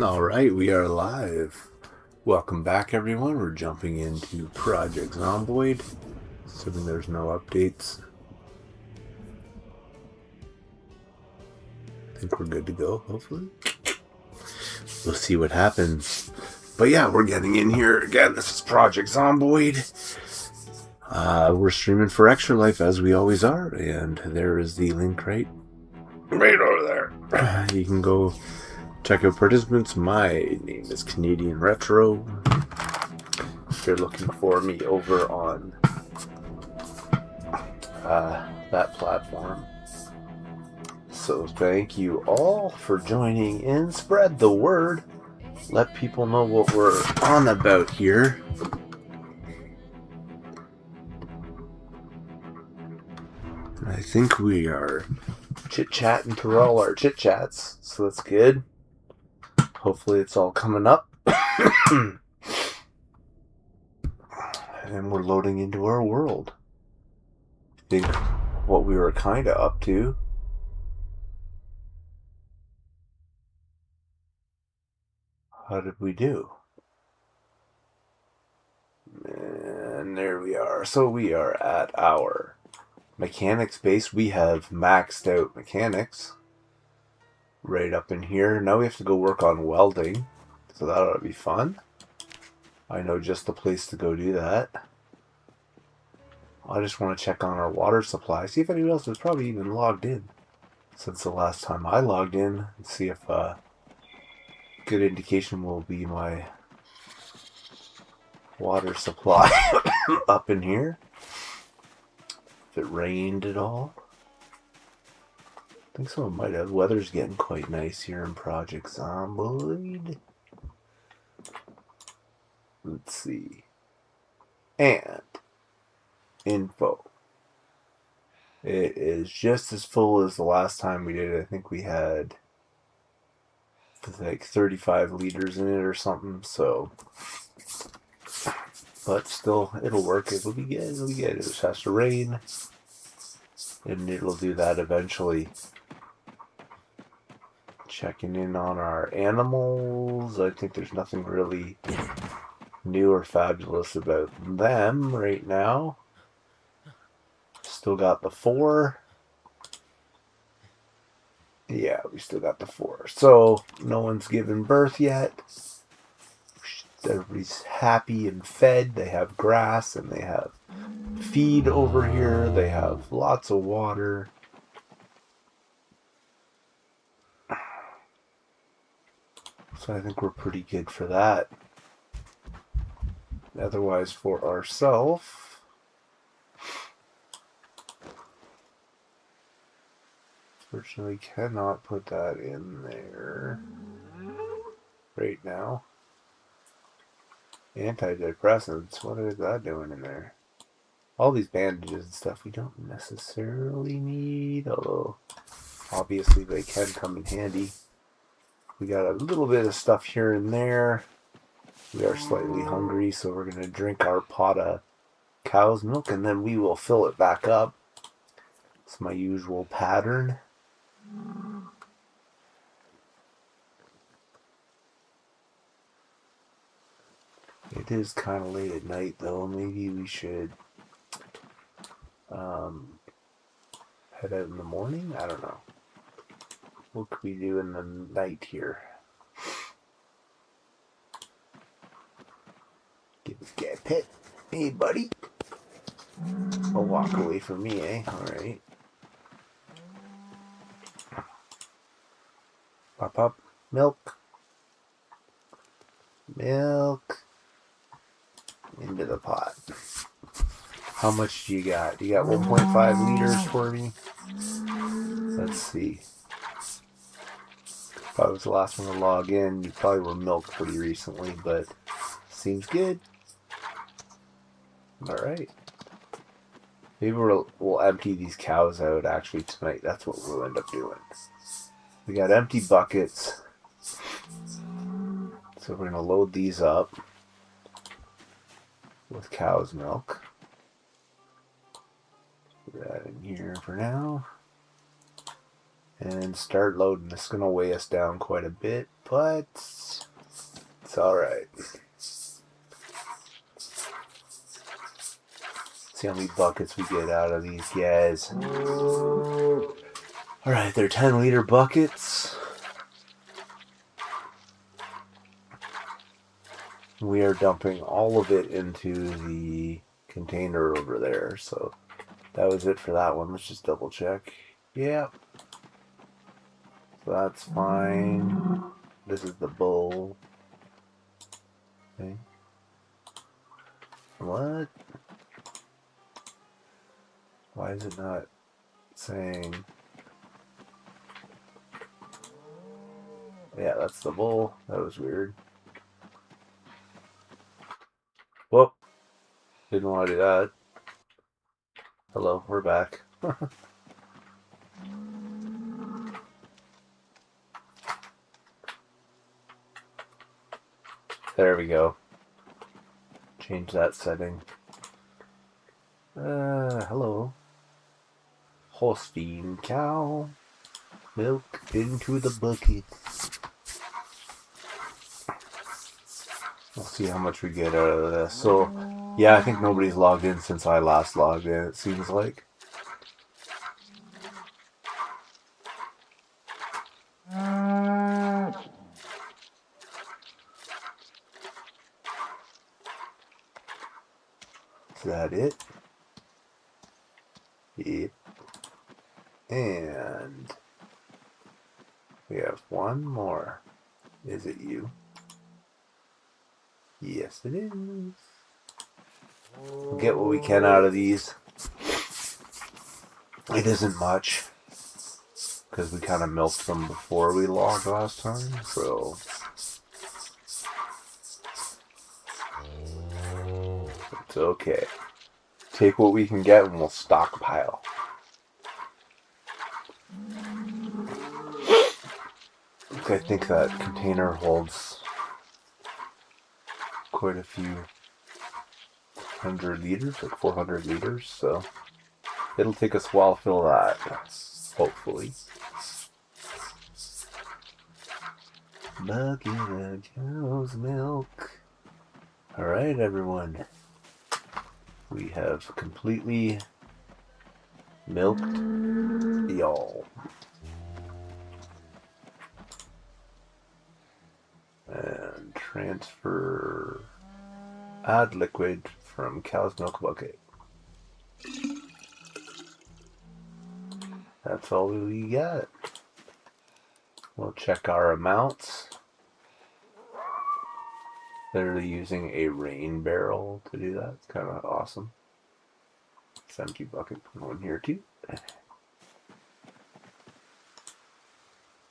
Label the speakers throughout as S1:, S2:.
S1: All right, we are live. Welcome back, everyone. We're jumping into Project Zomboid, assuming there's no updates. I think we're good to go, hopefully. We'll see what happens. But yeah, we're getting in here again. This is Project Zomboid. We're streaming for Extra Life, as we always are, and there is the link right over there. You can go check out participants. My name is Canadian Retro. If you're looking for me over on that platform. So thank you all for joining in. Spread the word. Let people know what we're on about here. I think we are chit-chatting through all our chit-chats, so that's good. Hopefully it's all coming up. And we're loading into our world. I think what we were kind of up to. How did we do? And there we are. So we are at our mechanics base. We have maxed out mechanics right up in here. Now we have to go work on welding. So that ought to be fun. I know just the place to go do that. I just want to check on our water supply. See if anyone else has probably even logged in since the last time I logged in. And see if good indication will be my water supply up in here. If it rained at all. I think so, it might have. Weather's getting quite nice here in Project Zomboid. Let's see. And info. It is just as full as the last time we did it. I think we had like 35 liters in it or something, so but still it'll work. It'll be good. It just has to rain and it'll do that eventually. Checking in on our animals. I think there's nothing really new or fabulous about them right now. Still got the 4. Yeah, we still got the 4. So no one's given birth yet. Everybody's happy and fed. They have grass and they have feed over here. They have lots of water. So I think we're pretty good for that. Otherwise, for ourselves, fortunately cannot put that in there right now. Antidepressants, what is that doing in there? All these bandages and stuff we don't necessarily need, although obviously they can come in handy. We got a little bit of stuff here and there. We are slightly hungry, so we're going to drink our pot of cow's milk and then we will fill it back up. It's my usual pattern. It is kind of late at night, though. Maybe we should head out in the morning? I don't know. What could we do in the night here? Give this guy a pet. Hey, buddy. I'll walk away from me, eh? Alright. Pop up. Milk. Milk. Into the pot. How much do you got? Do you got 1.5 liters for me? Let's see. If I was the last one to log in, you probably were milked pretty recently, but seems good. Alright. Maybe we'll empty these cows out actually tonight. That's what we'll end up doing. We got empty buckets. So we're going to load these up with cow's milk. Put that in here for now. and start loading. It's going to weigh us down quite a bit, but it's alright. See how many buckets we get out of these guys. Alright, they're 10-liter buckets. We are dumping all of it into the container over there, so that was it for that one. Let's just double check. Yeah. So that's fine. This is the bowl. Okay. What? Why is it not saying? Yeah, that's the bowl. That was weird. Whoop. Didn't want to do that. Hello, we're back. There we go. Change that setting. Hello. Holstein cow. Milk into the bucket. We'll see how much we get out of this. So, yeah, I think nobody's logged in since I last logged in, it seems like. Is that it? Yep. And we have one more. Is it you? Yes, it is. We'll get what we can out of these. It isn't much, because we kind of milked them before we logged last time, so it's okay. Take what we can get and we'll stockpile. I think that container holds quite a few 100 liters, like 400 liters, so it'll take us a while to fill that, hopefully. Bucket of cow's milk. Alright, everyone. We have completely milked y'all. And transfer, add liquid from cow's milk bucket. That's all we got. We'll check our amounts. They're using a rain barrel to do that. It's kind of awesome. It's empty bucket going here too.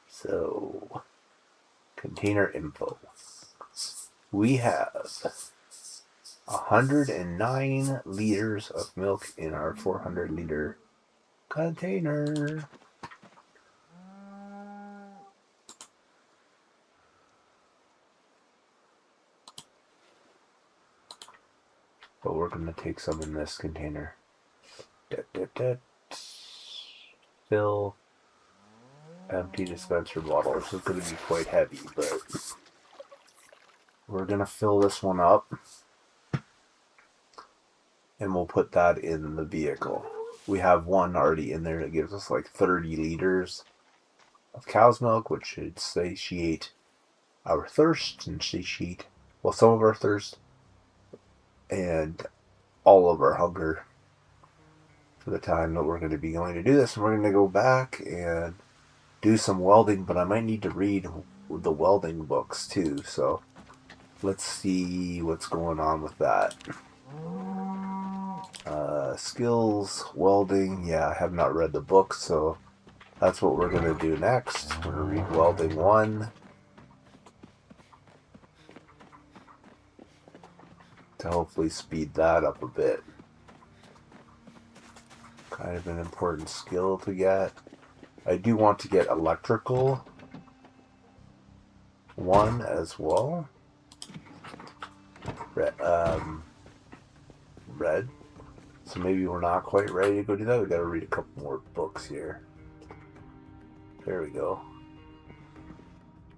S1: So, container info. We have 109 liters of milk in our 400 liter container. But we're going to take some in this container. Fill empty dispenser bottle. This is going to be quite heavy, but we're going to fill this one up and we'll put that in the vehicle. We have one already in there that gives us like 30 liters of cow's milk, which should satiate our thirst and satiate, well, some of our thirst and all of our hunger for the time that we're going to be going to do this. And we're going to go back and do some welding, but I might need to read the welding books too, so let's see what's going on with that. Skills, welding, yeah, I have not read the book, so that's what we're going to do next. We're going to read welding 1 to hopefully speed that up a bit. Kind of an important skill to get. I do want to get electrical 1 as well. Red. So maybe we're not quite ready to go do that. We got to read a couple more books here. There we go.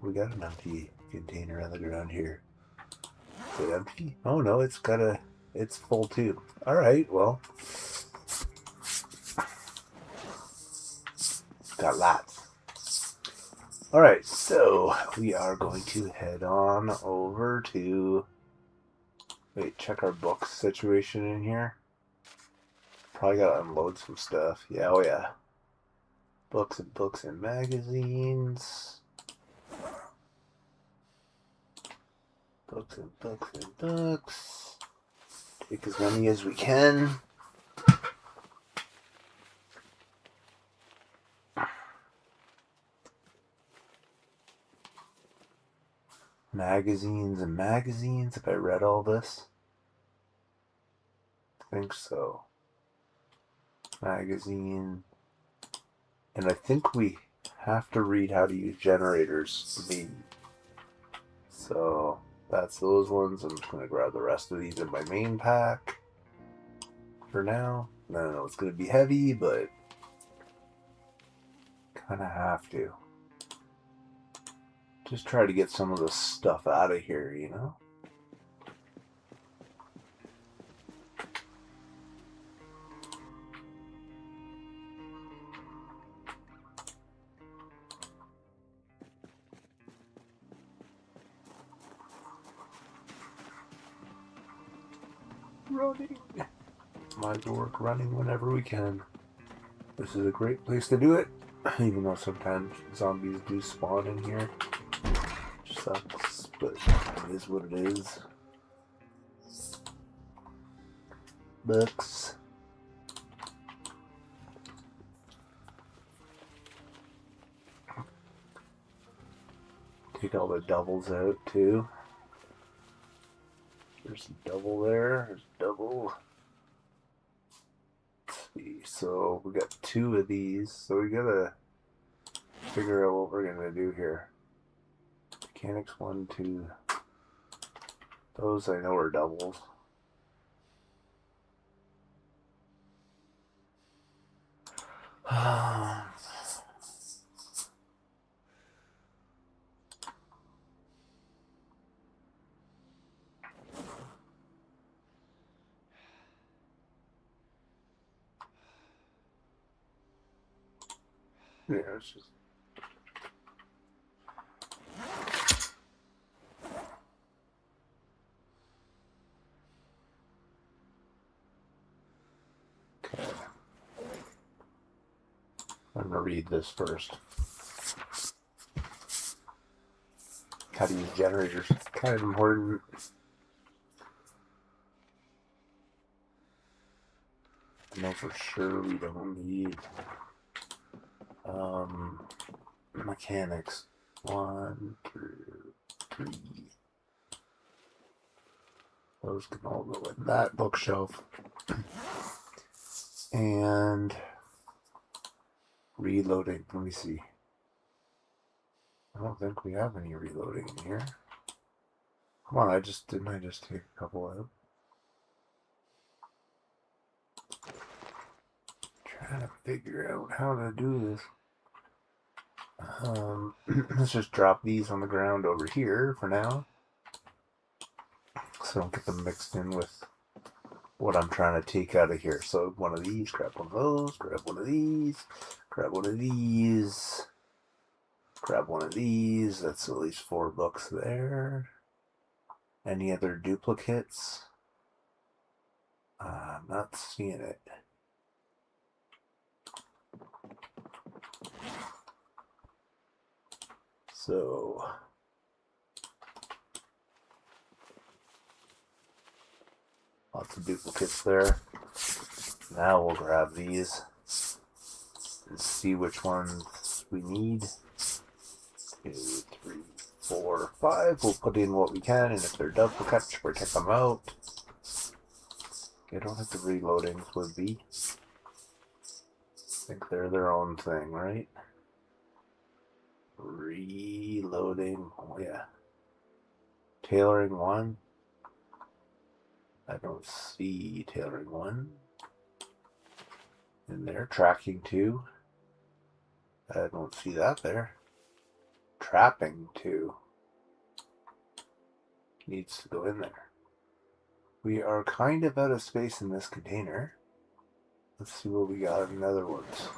S1: We got an empty container on the ground here. Is it empty? Oh no, it's full too. Alright, well. Got lots. Alright, so we are going to head on over to... Wait, check our books situation in here. Probably gotta unload some stuff. Yeah, oh yeah. Books and magazines. Books and books. Take as many as we can. Magazines and magazines. Have I read all this? I think so. Magazine. And I think we have to read how to use generators, maybe. So that's those ones. I'm just going to grab the rest of these in my main pack for now. I don't know, it's going to be heavy, but kind of have to. Just try to get some of the stuff out of here, you know? Running. Might work running whenever we can. This is a great place to do it, even though sometimes zombies do spawn in here. Which sucks, but it is what it is. Books. Take all the doubles out too. There's a double there. There's a double. Let's see. So we got 2 of these. So we gotta figure out what we're gonna do here. Mechanics 1, 2. Those I know are doubles. Yeah, it's just... Okay. I'm going to read this first. How to use generators. Kind of important. I know for sure we don't need mechanics. 1, 2, 3. Those can all go in that bookshelf. And reloading. Let me see. I don't think we have any reloading in here. Come on, didn't I just take a couple out? Trying to figure out how to do this. Let's just drop these on the ground over here for now, so I don't get them mixed in with what I'm trying to take out of here. So one of these, grab one of those, grab one of these, grab one of these, grab one of these. That's at least 4 books there. Any other duplicates? I'm not seeing it. So lots of duplicates there. Now we'll grab these and see which ones we need. 2, 3, 4, 5. We'll put in what we can, and if they're duplicates, we'll take them out. I don't think the reloadings would be. I think they're their own thing, right? Reloading. Oh, yeah. Tailoring 1. I don't see tailoring 1. And they're tracking 2. I don't see that there. Trapping too. Needs to go in there. We are kind of out of space in this container. Let's see what we got in the other ones.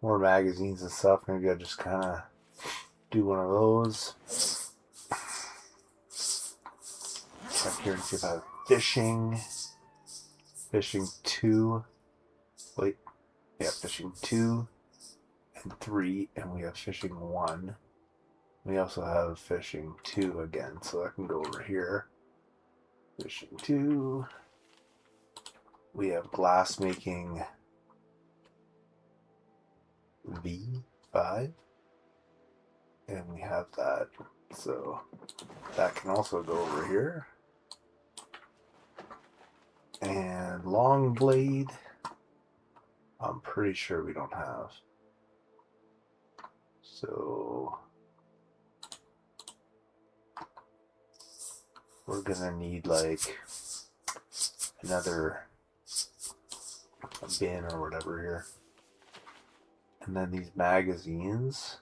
S1: More magazines and stuff. Maybe I'll just kind of do one of those. Check here and see if I have fishing. Fishing 2. Wait. Yeah, fishing 2 and 3. And we have fishing 1. We also have fishing 2 again. So I can go over here. Fishing 2. We have glass making V5. And we have that. So that can also go over here. And long blade, I'm pretty sure we don't have. So we're gonna need like another bin or whatever here. And then these magazines.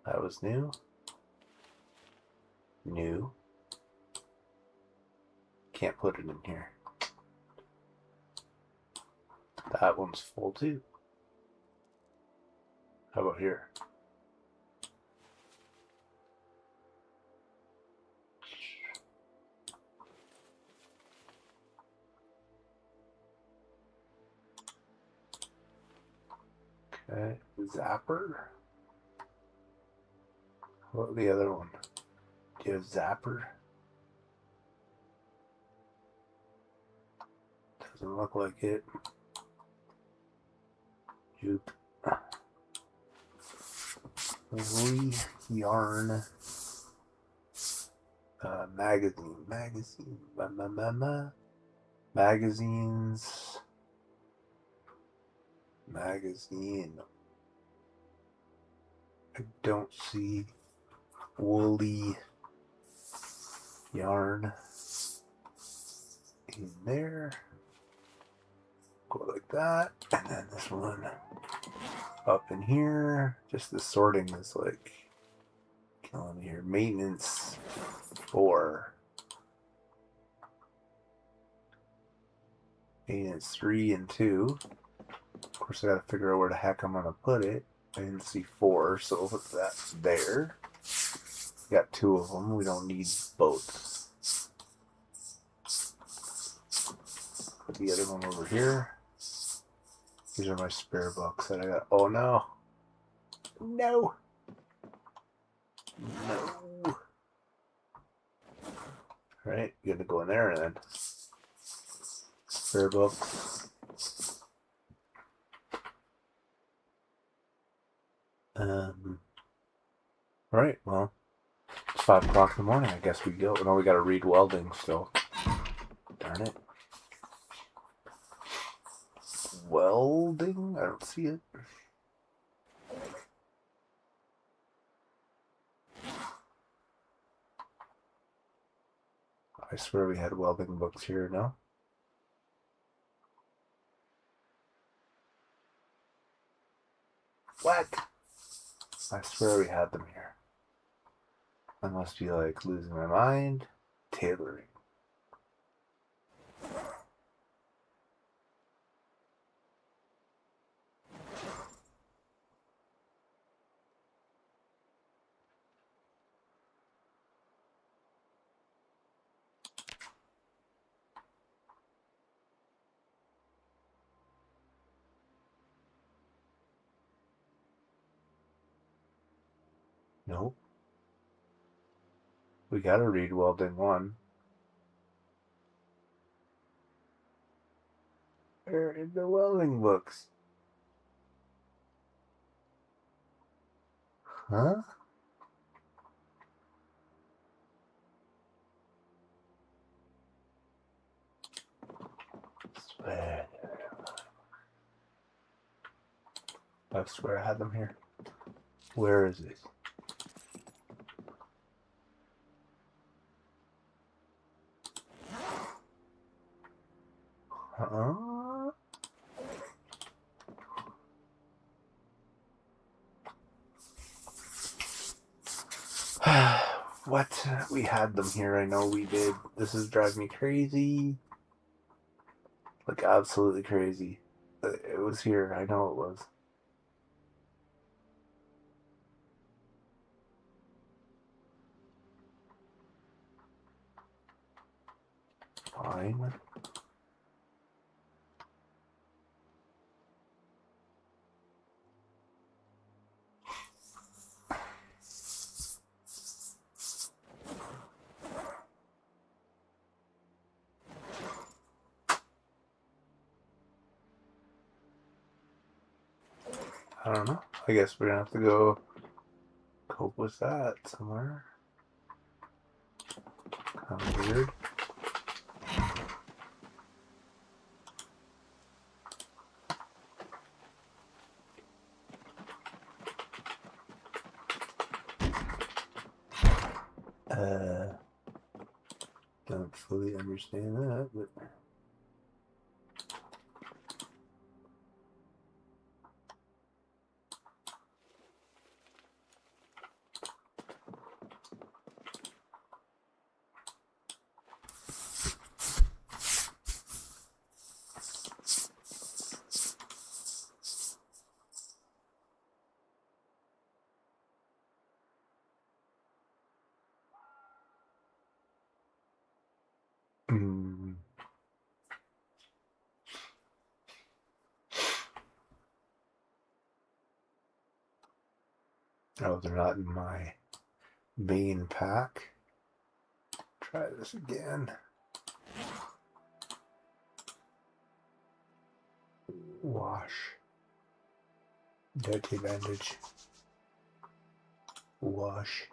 S1: That was new. New. Can't put it in here. That one's full too. How about here? Okay, zapper. What was the other one? Do you have zapper? Doesn't look like it. Juke. Yarn. Magazine. Magazines. Magazine. I don't see woolly yarn in there. Go like that. And then this one up in here. Just the sorting is like killing me here. Maintenance 4. Maintenance 3 and 2. Of course, I gotta figure out where the heck I'm gonna put it. I didn't see 4, so that's there. We got 2 of them. We don't need both. Put the other one over here. These are my spare books that I got. Oh no! No! No! Alright, you gotta go in there and then. Spare books. Alright, well, it's 5 o'clock in the morning. I guess we go. No, we gotta read welding still. Darn it. Welding? I don't see it. I swear we had welding books here, no? What? I swear we had them here. I must be like losing my mind. Tailoring. Nope. We gotta read welding 1. Where in the welding books? Huh? Swear. I swear I had them here. Where is it? Huh? what? We had them here. I know we did. This is driving me crazy. Like, absolutely crazy. It was here. I know it was. Fine. I don't know. I guess we're gonna have to go cope with that somewhere. Kind of weird. Don't fully understand that, but oh, they're not in my main pack. Try this again. Wash. Dirty bandage. Wash.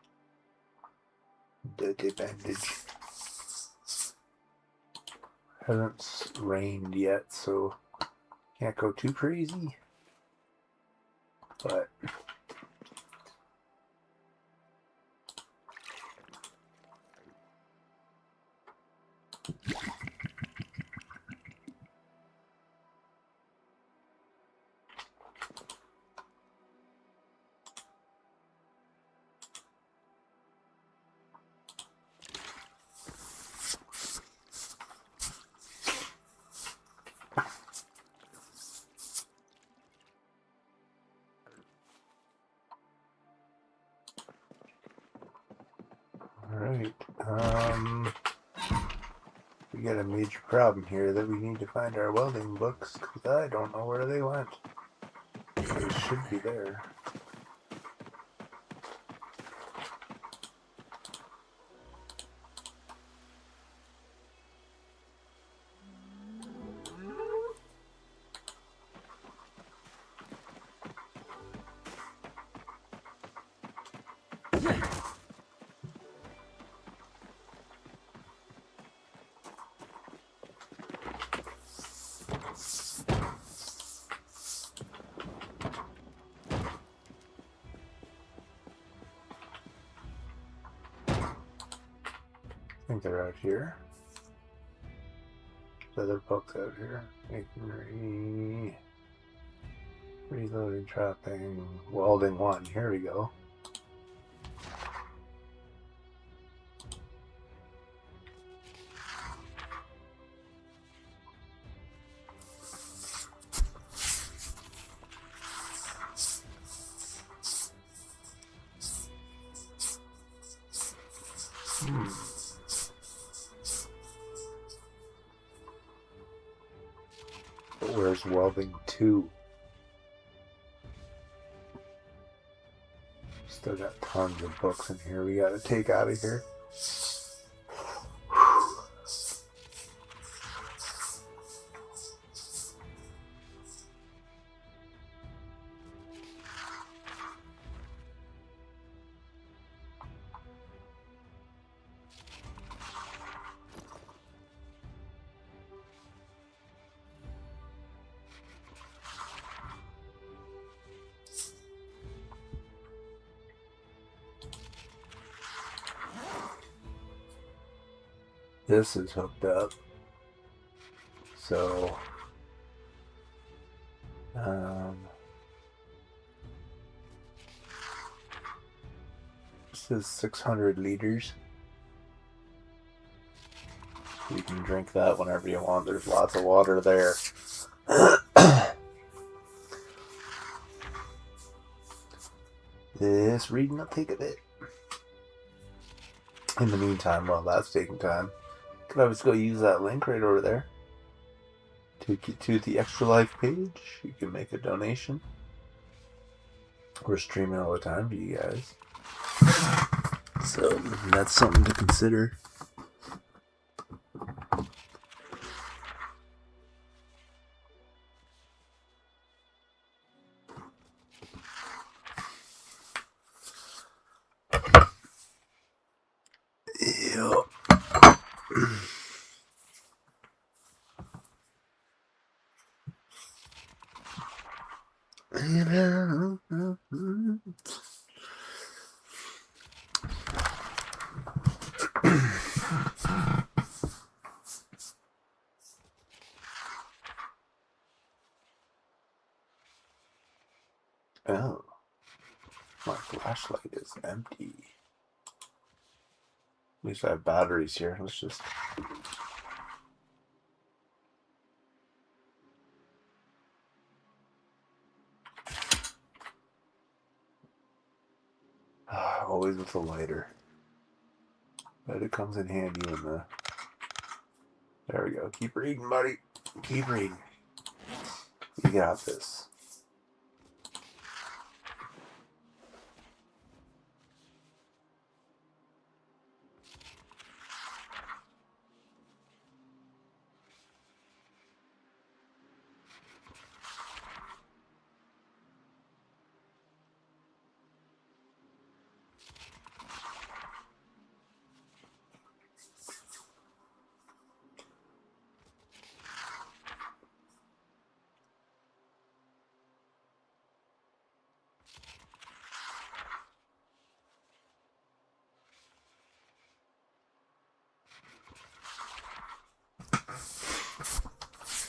S1: Dirty bandage. Hasn't rained yet, so can't go too crazy. But alright. We got a major problem here that we need to find our welding books, because I don't know where they went. They should be there. I think they're out here. The other books out here. Reloading, trapping, welding 1. Here we go. But where's welding 2? Still got tons of books in here we gotta take out of here. This is hooked up. So says 600 liters. You can drink that whenever you want. There's lots of water there. This reading will take a bit. In the meantime, while that's taking time, could always go use that link right over there. Take you to the Extra Life page. You can make a donation. We're streaming all the time to you guys. So that's something to consider. Yep. Oh, my flashlight is empty. At least I have batteries here. Let's just... always with a lighter. But it comes in handy in the... There we go. Keep reading, buddy. Keep reading. You got this.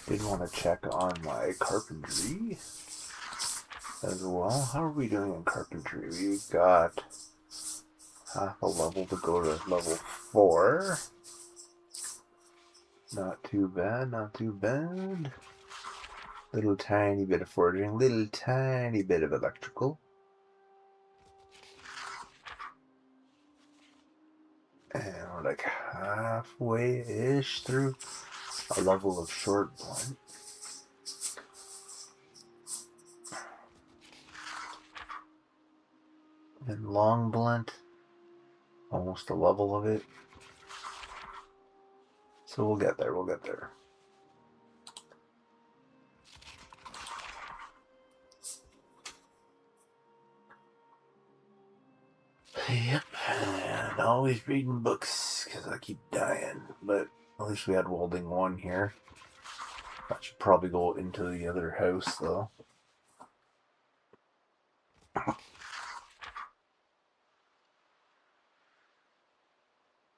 S1: Did want to check on my carpentry as well. How are we doing in carpentry? We've got half a level to go to level 4. Not too bad, not too bad. Little tiny bit of forging, little tiny bit of electrical. And we're like halfway-ish through a level of short blunt. And long blunt, almost a level of it. So we'll get there, we'll get there. Yep, and always reading books because I keep dying. But at least we had welding 1 here. I should probably go into the other house though.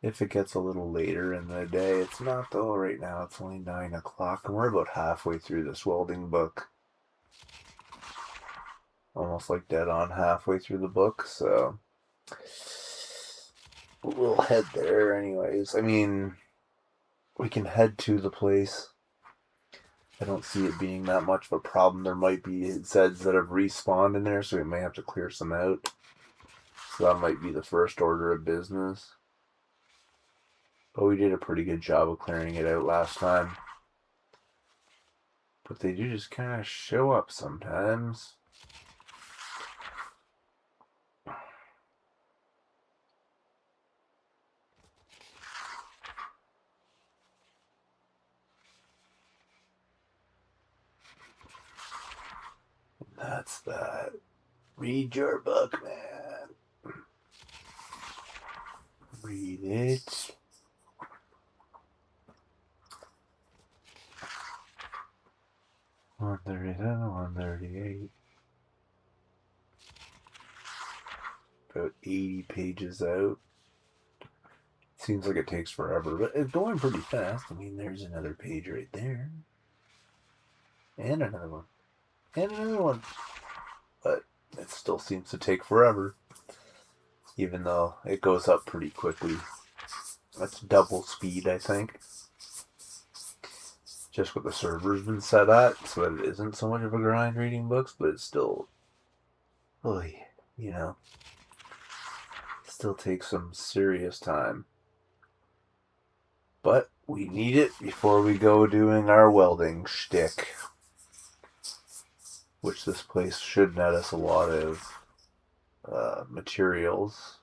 S1: If it gets a little later in the day, it's not though. Right now it's only 9 o'clock and we're about halfway through this welding book. Almost like dead on halfway through the book, so we'll head there anyways. I mean, we can head to the place. I don't see it being that much of a problem. There might be Zeds that have respawned in there, so we may have to clear some out. So that might be the first order of business. But we did a pretty good job of clearing it out last time. But they do just kind of show up sometimes. That's that. Read your book, man. Read it. $137, $138. About 80 pages out. Seems like it takes forever, but it's going pretty fast. I mean, there's another page right there. And another one. And another one. But it still seems to take forever. even though it goes up pretty quickly. That's double speed, I think. Just what the server's been set at, so that it isn't so much of a grind reading books, but it's still, really, still takes some serious time. But we need it before we go doing our welding shtick, which this place should net us a lot of materials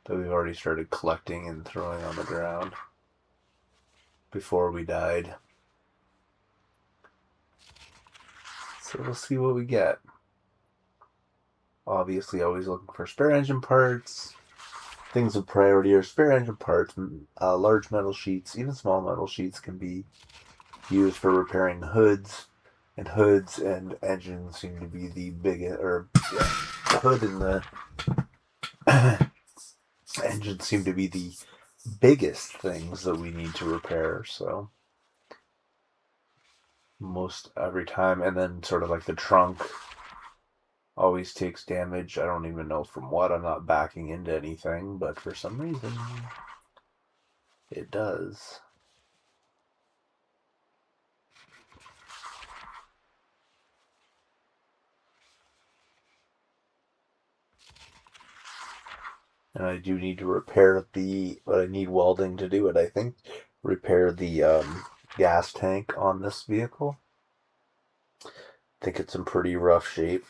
S1: that we've already started collecting and throwing on the ground before we died. So we'll see what we get. Obviously, always looking for spare engine parts. Things of priority are spare engine parts. Large metal sheets, even small metal sheets, can be used for repairing hoods. And hoods and engines seem to be the biggest, the hood and the engine seem to be the biggest things that we need to repair. So most every time, and then sort of like the trunk always takes damage. I don't even know from what. I'm not backing into anything, but for some reason it does. And I do need to repair but I need welding to do it, I think. Repair the gas tank on this vehicle. I think it's in pretty rough shape.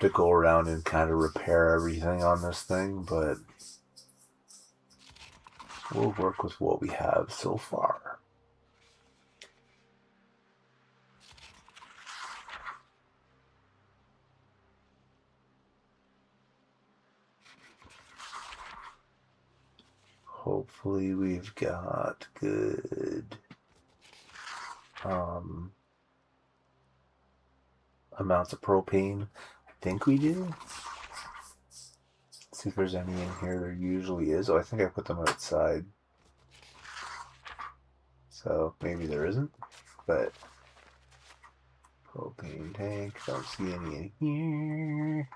S1: To go around and kind of repair everything on this thing, but we'll work with what we have so far. Hopefully we've got good amounts of propane. I think we do. Let's see if there's any in here. There usually is. Oh, I think I put them outside. So maybe there isn't, but propane tank, don't see any in here.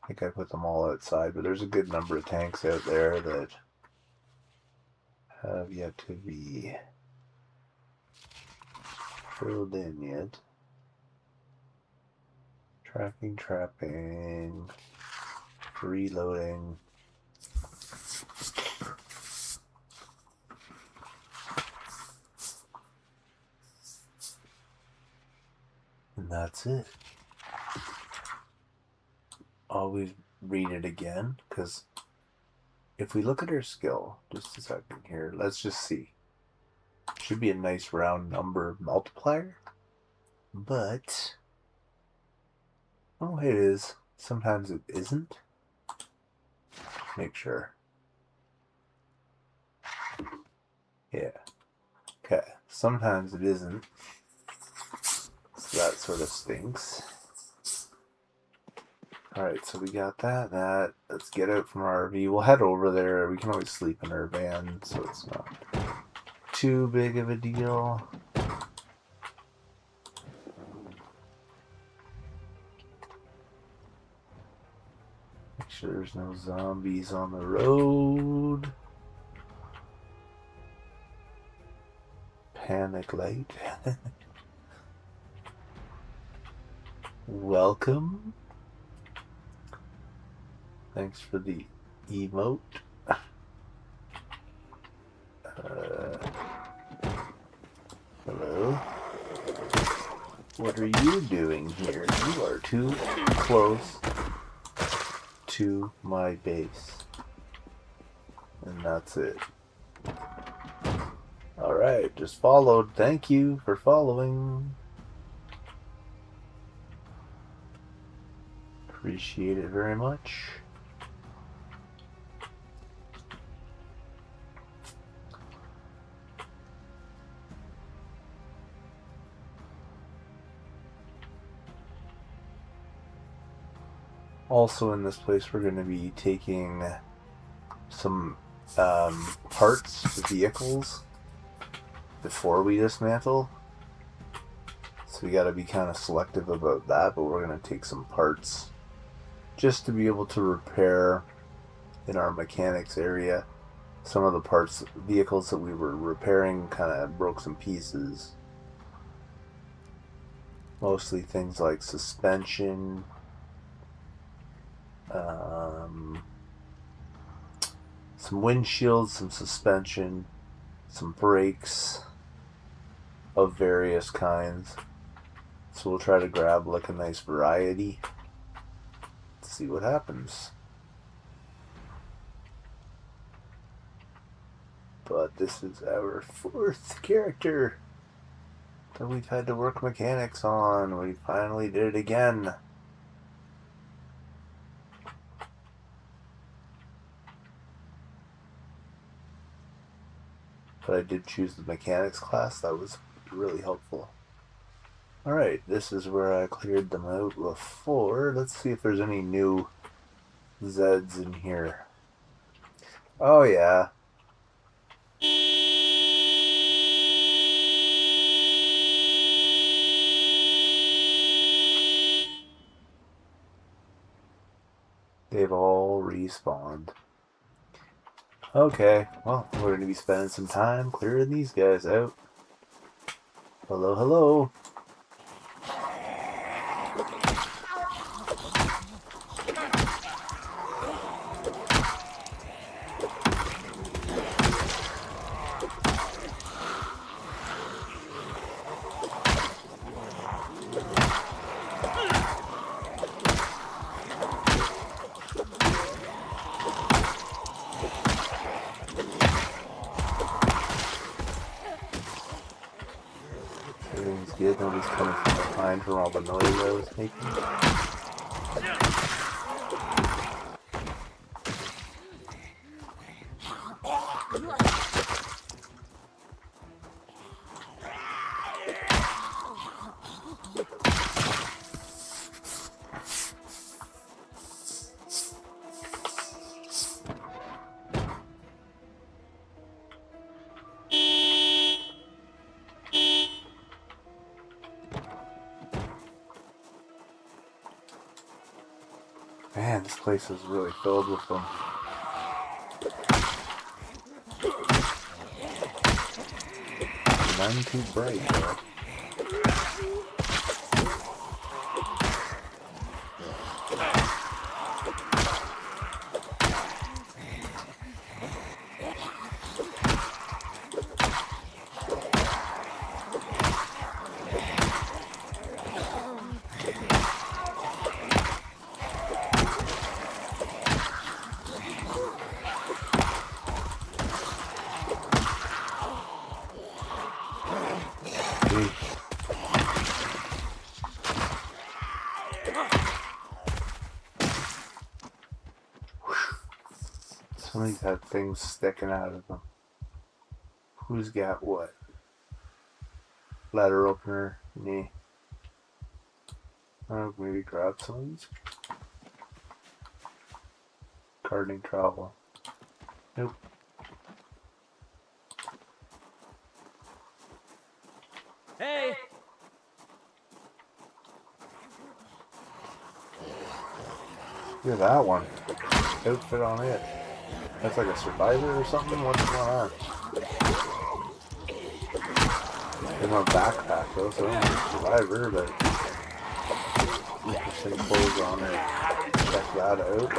S1: I think I put them all outside, but there's a good number of tanks out there that have yet to be filled in yet. Tracking, trapping, reloading. And that's it. Always read it again, because if we look at our skill, just a second here, let's just see. Should be a nice round number multiplier, but oh, it is. Sometimes it isn't. Make sure. Yeah. Okay. Sometimes it isn't. So that sort of stinks. Alright, so we got that. Let's get out from our RV. We'll head over there. We can always sleep in our van, so it's not too big of a deal. Make sure there's no zombies on the road. Panic light. Welcome. Thanks for the emote. Hello. What are you doing here? You are too close to my base. And that's it. Alright, just followed. Thank you for following. Appreciate it very much. Also in this place we're going to be taking some parts for vehicles before we dismantle. So we got to be kind of selective about that, but we're going to take some parts just to be able to repair in our mechanics area. Some of the parts, vehicles that we were repairing kind of broke some pieces. Mostly things like suspension, some windshields, some suspension, some brakes of various kinds. So we'll try to grab like a nice variety. See what happens. But this is our 4th character that we've had to work mechanics on. We finally did it again. But I did choose the mechanics class. That was really helpful. Alright, this is where I cleared them out before. Let's see if there's any new Zeds in here. Oh yeah. They've all respawned. Okay, well, we're going to be spending some time clearing these guys out. Hello, hello. Everything's good. Nobody's coming from behind from all the noise I was making. Man, this place is really filled with them. None too bright, though. Some of these have things sticking out of them. Who's got what? Ladder opener? Me. Maybe grab some of these. Gardening trowel. Nope.
S2: Hey!
S1: Look at that one. Outfit on it. That's like a survivor or something? What's going on? There's no backpack though, so it's a survivor, but interesting clothes on it. Check that out.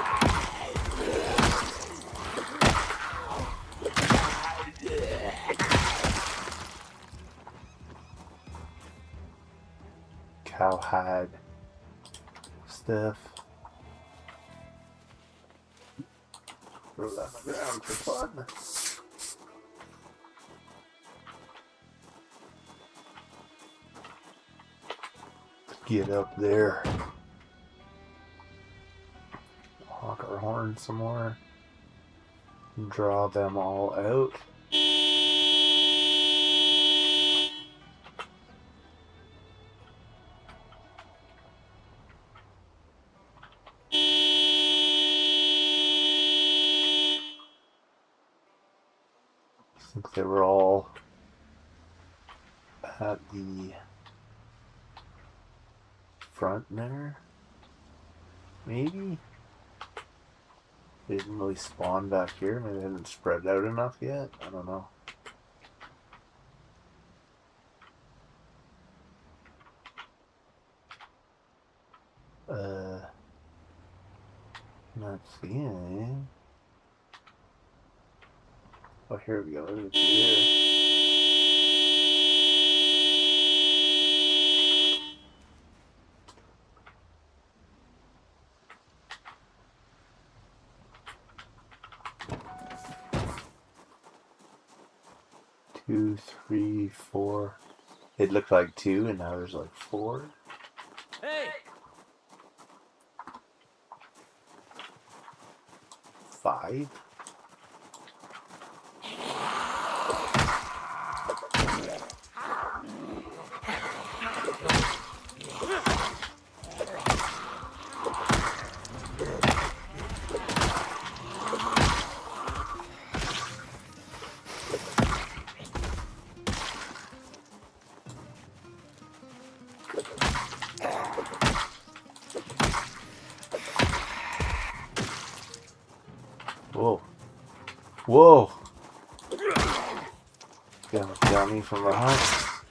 S1: Cowhide stuff. Throw that on the ground for fun. Get up there. Honk our horn some more. Draw them all out. I think they were all at the front there. Maybe? They didn't really spawn back here. Maybe they haven't spread out enough yet. I don't know. Not seeing anything. Oh, here we go. There's a few there. Two, three, four. It looked like two, and now there's like four.
S2: Hey!
S1: Five. Whoa. Whoa! Got me from behind.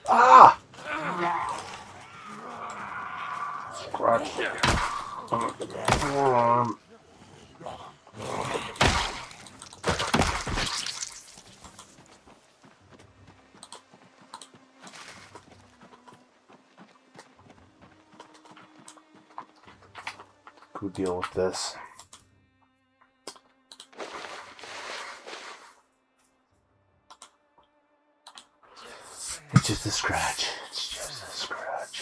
S1: Ah! Scratch. Forearm. Go deal with this. It's just a scratch. It's just a scratch.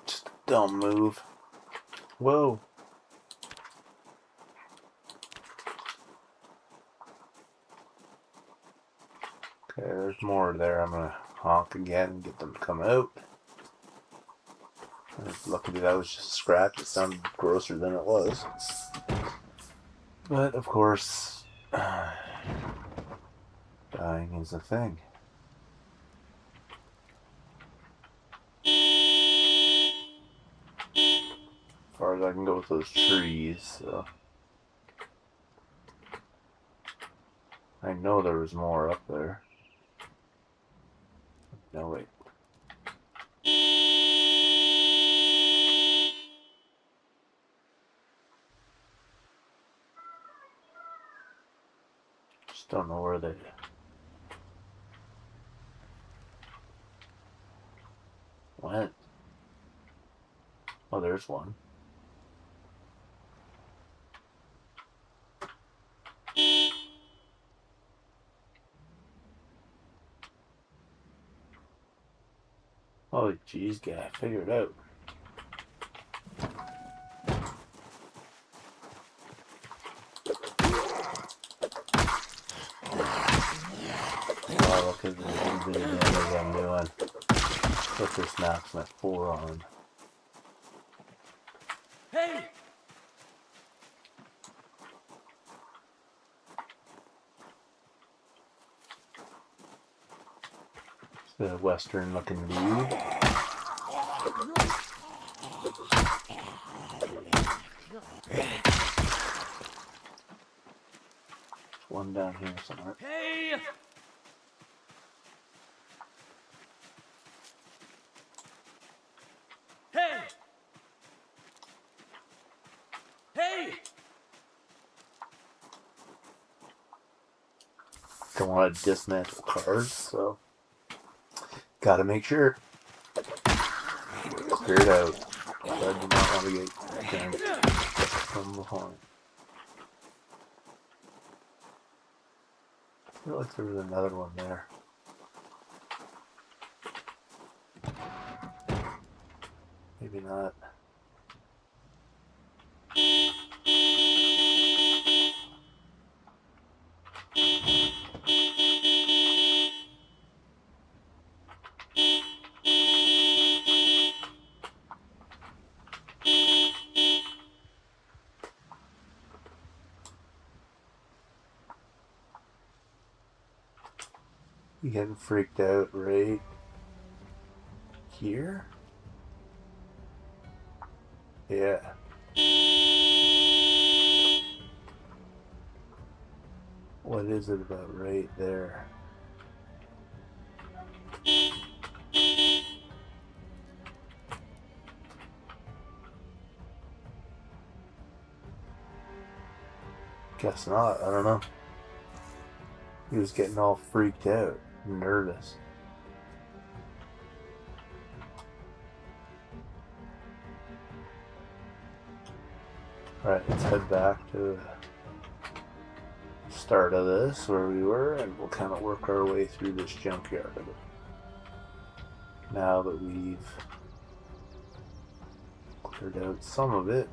S1: Just a dumb move. Whoa. Okay, there's more there. I'm gonna honk again and get them to come out. Luckily that was just a scratch. It sounded grosser than it was. But of course, dying is a thing. As far as I can go with those trees, so. I know there was more up there. No, wait. Just don't know where they went. Oh, there's one. Holy jeez, guy, figure it out. Oh, look at the little bit of damage I'm doing. Look, this knocks my forearm.
S2: Hey!
S1: It's the western looking view. One down here somewhere.
S2: Hey! Hey! Hey!
S1: Don't want to dismantle cars, so gotta make sure. Clear it out. I do not want to get ganked from behind. I feel like there was another one there. Maybe not. You getting freaked out right here? Yeah. What is it about right there? Guess not. I don't know. He was getting all freaked out, nervous. Alright, let's head back to the start of this, where we were, and we'll kind of work our way through this junkyard of it. Now that we've cleared out some of it.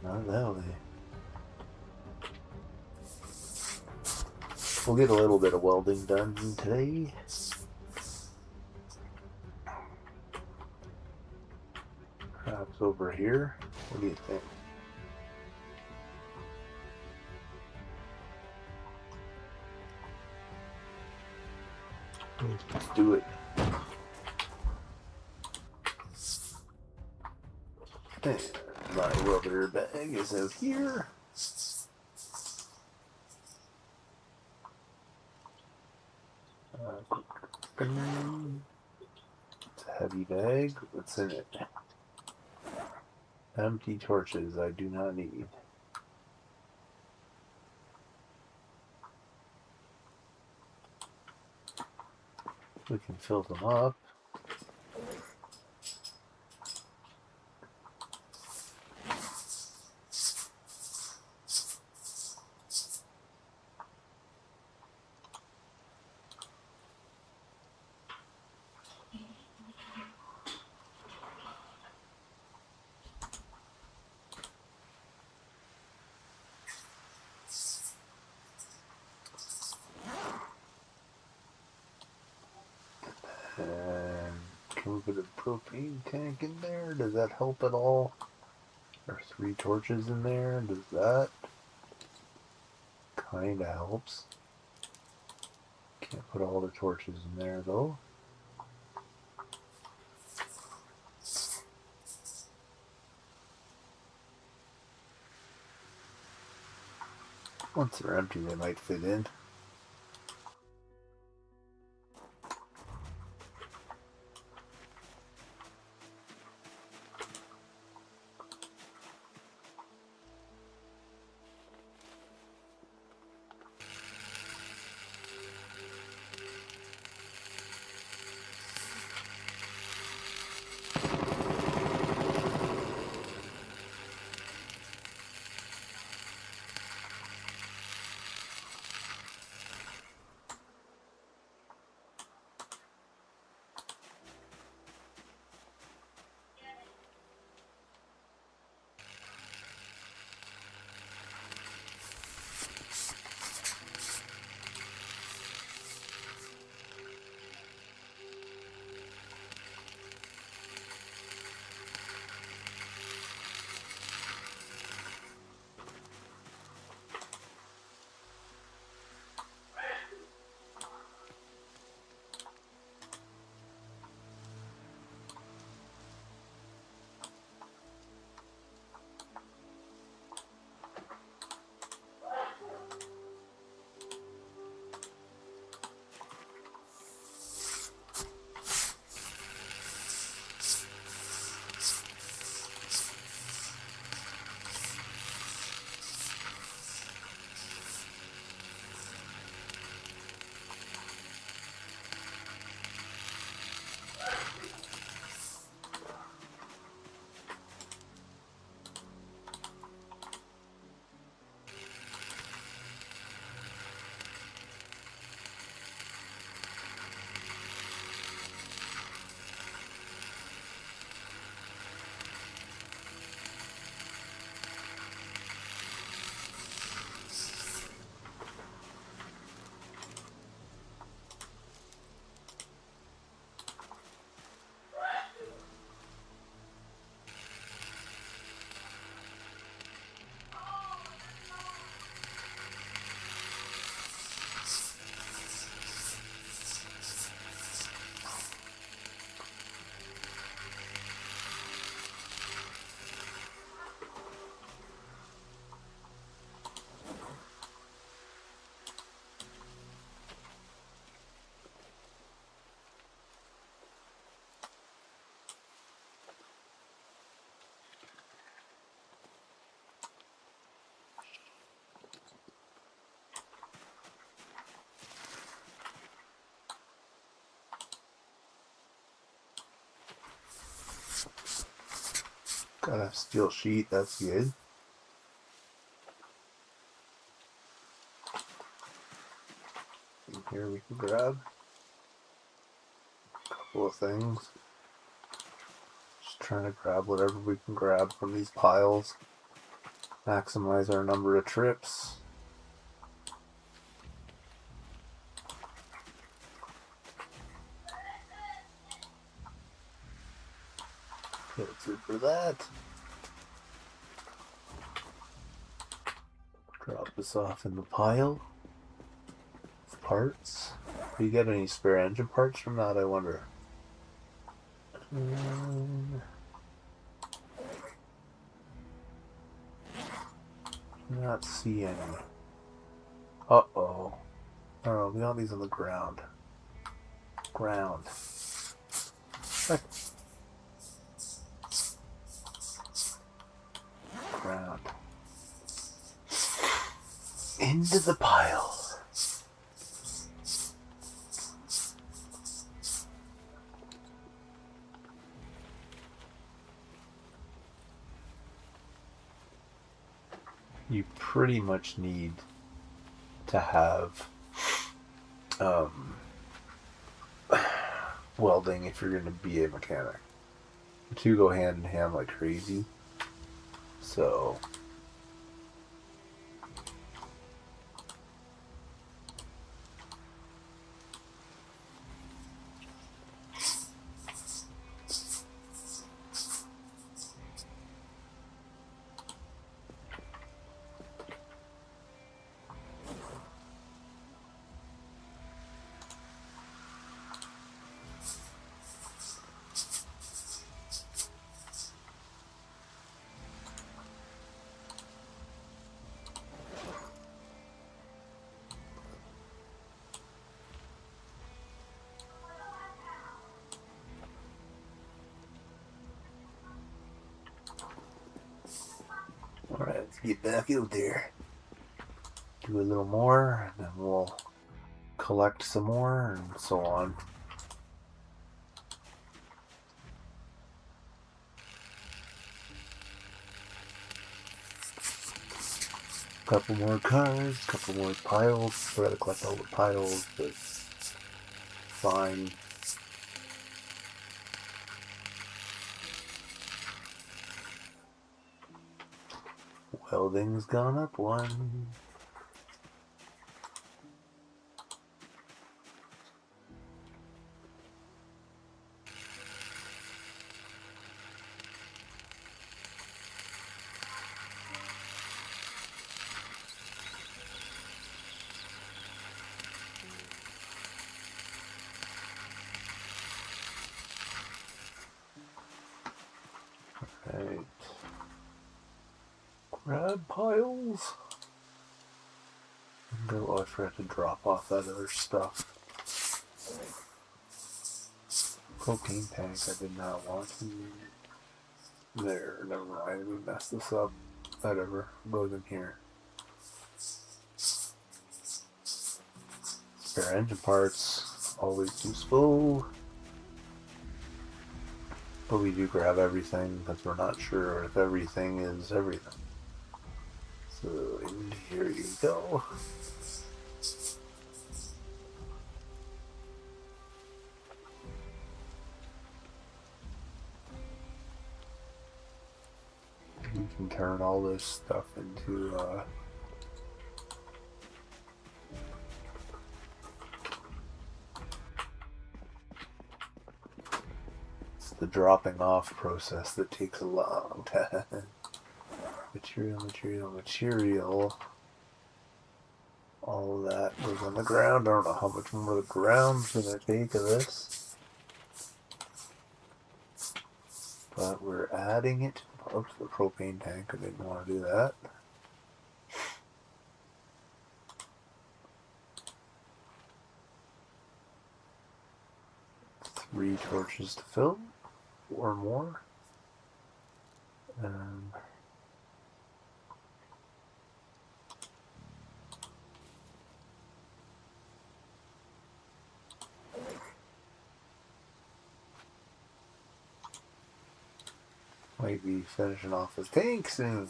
S1: Not that way. We'll get a little bit of welding done today. Perhaps over here. What do you think? Let's do it. And my rubber bag is out here. It's a heavy bag. What's in it? Empty torches I do not need. We can fill them up. And can we put a propane tank in there? Does that help at all? There are 3 torches in there. Does that kinda helps? Can't put all the torches in there though. Once they're empty, they might fit in. Got a steel sheet, that's good. In here we can grab a couple of things. Just trying to grab whatever we can grab from these piles. Maximize our number of trips. Filter for that. Drop this off in the pile of parts. Do you get any spare engine parts from that, I wonder? Not see any. Uh-oh. Oh, we got these on the ground. Ground. Ground. Into the pile. You pretty much need to have welding if you're going to be a mechanic. The two go hand in hand like crazy. So alright, let's get back out there. Do a little more, and then we'll collect some more, and so on. Couple more cars, couple more piles. I gotta collect all the piles, but fine. Welding's gone up one. Right. Grab piles. Oh, I forgot to drop off that other stuff. Propane tank I did not want. There, never mind. We messed this up. Whatever. Goes in here. Spare engine parts. Always useful. But we do grab everything because we're not sure if everything is everything. So, in here you go. You can turn all this stuff into it's the dropping off process that takes a long time. Material. All of that goes on the ground. I don't know how much more the ground's gonna take of this. But we're adding it. Oops, the propane tank. I didn't want to do that. Three torches to fill, or more. And Might be finishing off his tank soon.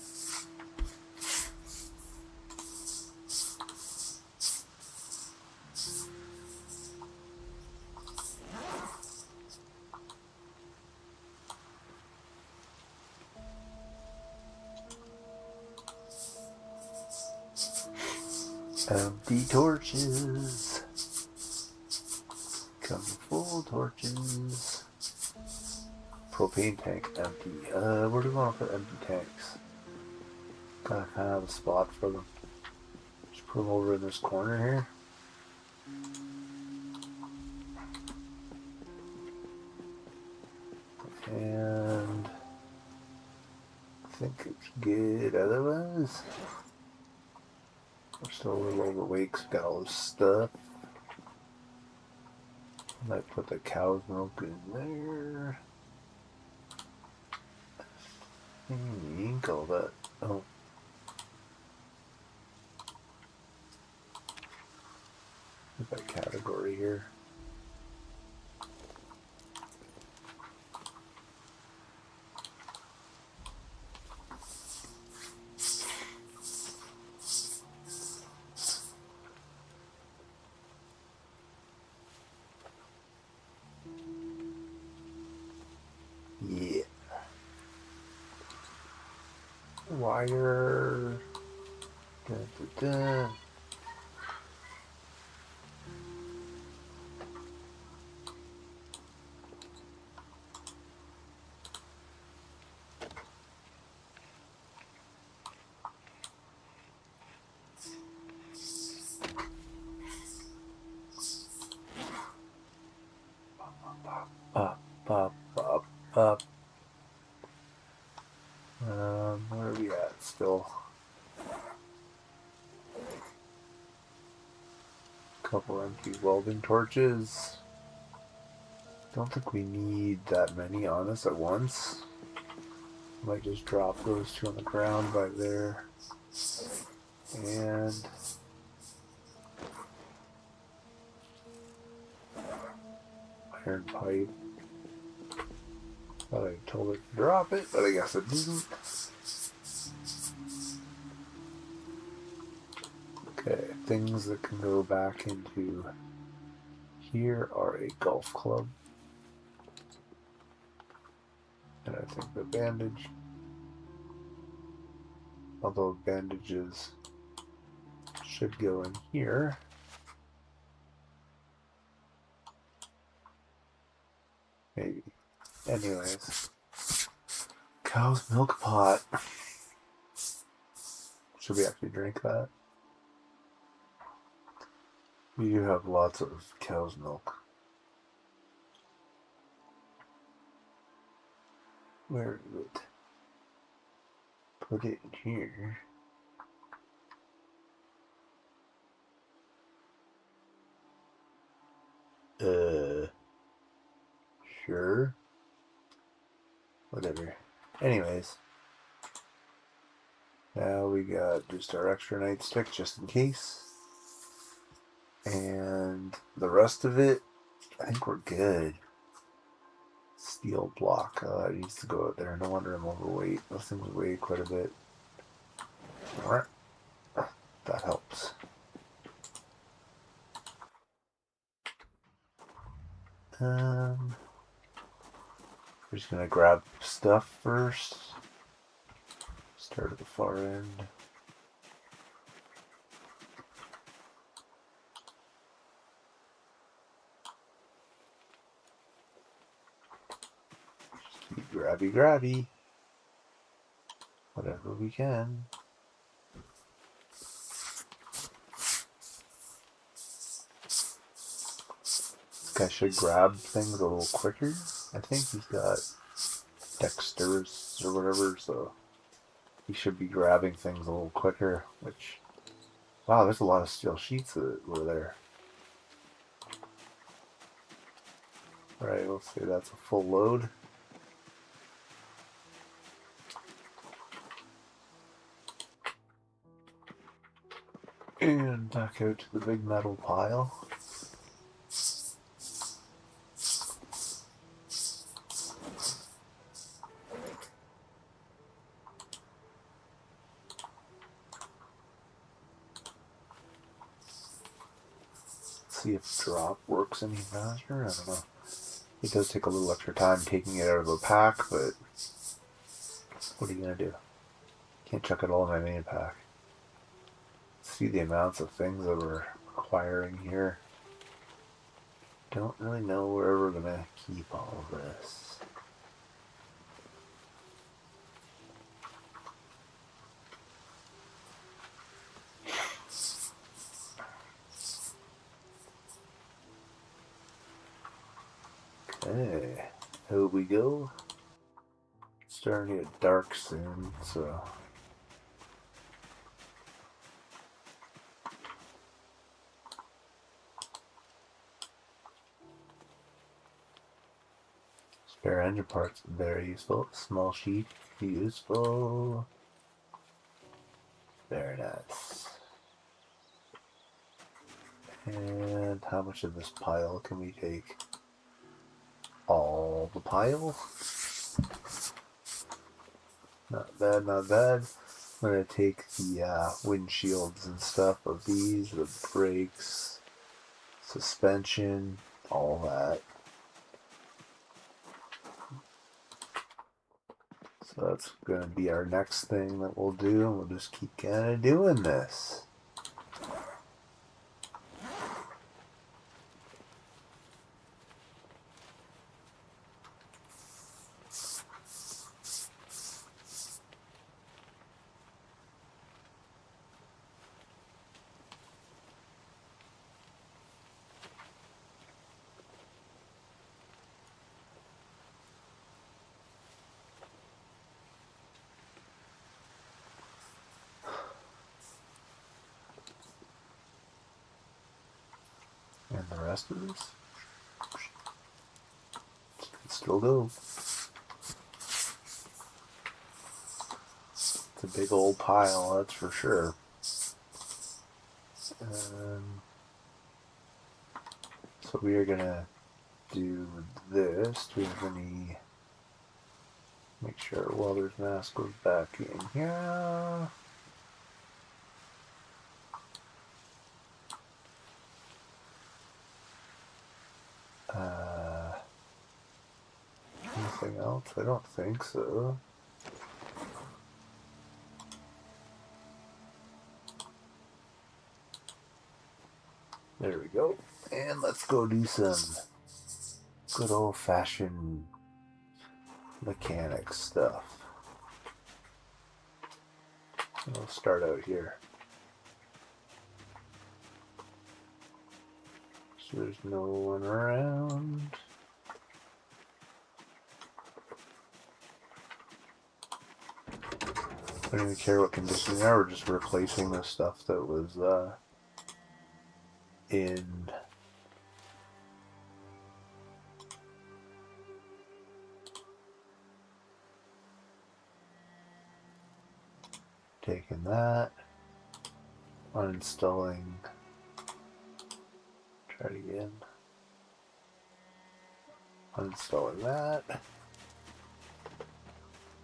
S1: Empty torches. Come full torches. Propane tank empty. Where do we want to put empty tanks? Gotta kind of have a spot for them. Just put them over in this corner here. And I think it's good otherwise. We're still a little overweight because we got all this stuff. Might put the cow's milk in there. Ink all that. Oh. Put that category here. Yeah. Wire. Dun, dun, dun. Up. Where are we at still? Couple empty welding torches. Don't think we need that many on us at once. Might just drop those two on the ground by there. And iron pipe. Thought I told it to drop it, but I guess it didn't. Okay, things that can go back into here are a golf club. And I think the bandage, although bandages should go in here. Maybe. Anyways. Cow's milk pot. Should we actually drink that? We do have lots of cow's milk. Where is it? Put it in here. Sure. Whatever. Anyways. Now we got just our extra nightstick just in case. And the rest of it, I think we're good. Steel block. It needs to go out there. No wonder I'm overweight. Those things weigh quite a bit. Alright. That helps. We're just gonna grab stuff first. Start at the far end. Just grabby. Whatever we can. This guy should grab things a little quicker. I think he's got dexterous or whatever, so he should be grabbing things a little quicker, which, wow, there's a lot of steel sheets that were there. Alright, let's say that's a full load. And back out to the big metal pile. see if drop works any faster. I don't know. It does take a little extra time taking it out of a pack, but what are you gonna do? Can't chuck it all in my main pack. See the amounts of things that we're acquiring here. Don't really know where we're gonna keep all of this. Okay, here we go. It's starting to get dark soon, so spare engine parts, very useful. Small sheet, useful. Very nice. And how much of this pile can we take? All the pile? Not bad, not bad. I'm going to take the windshields and stuff of these, the brakes, suspension, all that. So that's going to be our next thing that we'll do, and we'll just keep kind of doing this. And the rest of this can still go. It's a big old pile, that's for sure. So we are gonna do this. We're gonna make sure welder's mask goes back in here. Anything else? I don't think so. There we go. And let's go do some good old-fashioned mechanic stuff. We'll start out here. So there's no one around. I don't even care what condition they are, we're just replacing the stuff that was in taking that, uninstalling, try it again, uninstalling that.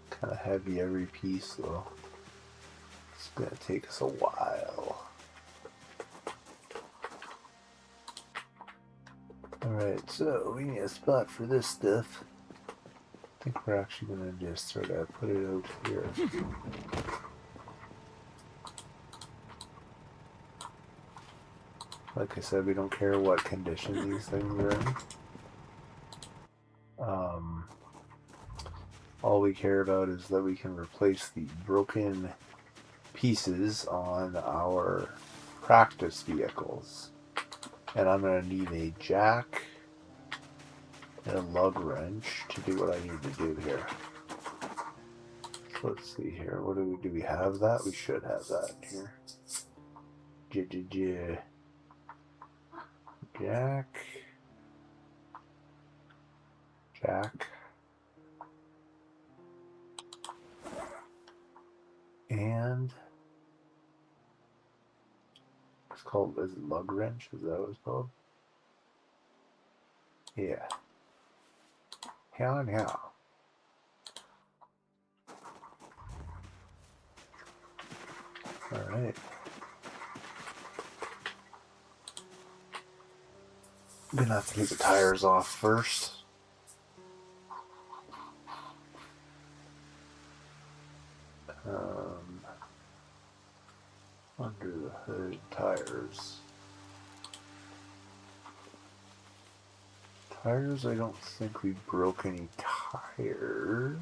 S1: Kind of heavy every piece though. It's gonna take us a while. Alright, so we need a spot for this stuff. I think we're actually gonna just sort of put it out here. Like I said, we don't care what condition these things are in. All we care about is that we can replace the broken pieces on our practice vehicles. And I'm going to need a jack and a lug wrench to do what I need to do here. So let's see here. What do we have that? We should have that here. Jack. And it's called, is it lug wrench? Is that what it's called? Yeah. Hell and hell. Alright. I'm gonna have to take the tires off first. Under the hood, tires. Tires, I don't think we broke any tires.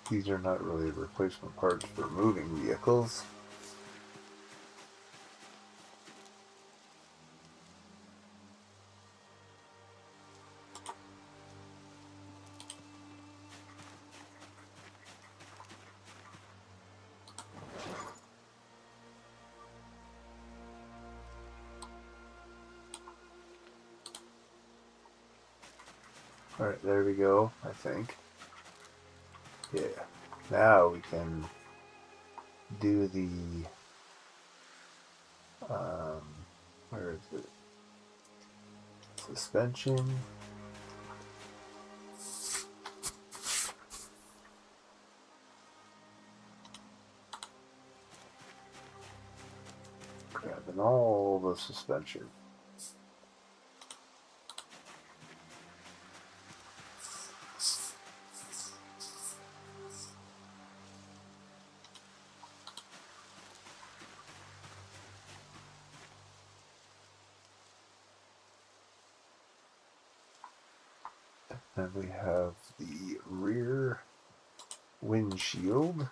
S1: These are not really replacement parts for moving vehicles. Alright, there we go, I think. Yeah. Now we can do the where is it? Suspension. Grabbing all the suspension. Then we have the rear windshield.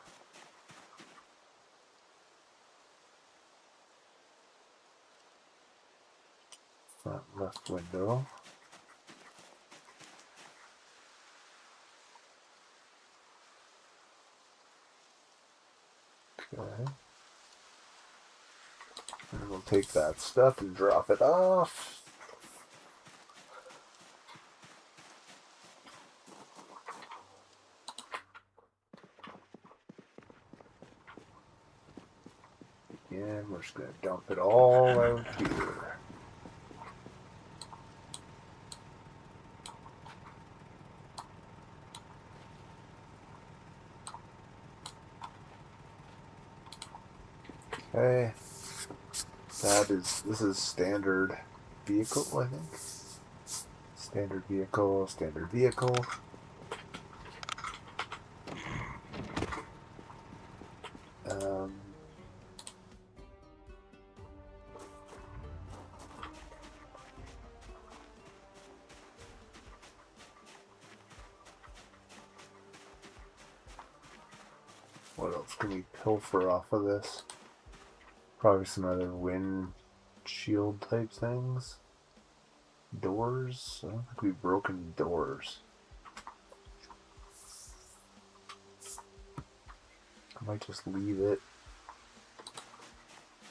S1: Front left window. Okay. And we'll take that stuff and drop it off. And we're just going to dump it all out here. Okay. This is standard vehicle, I think. Standard vehicle, standard vehicle. What else can we pilfer off of this? Probably some other windshield type things. Doors? I don't think we've broken doors. I might just leave it.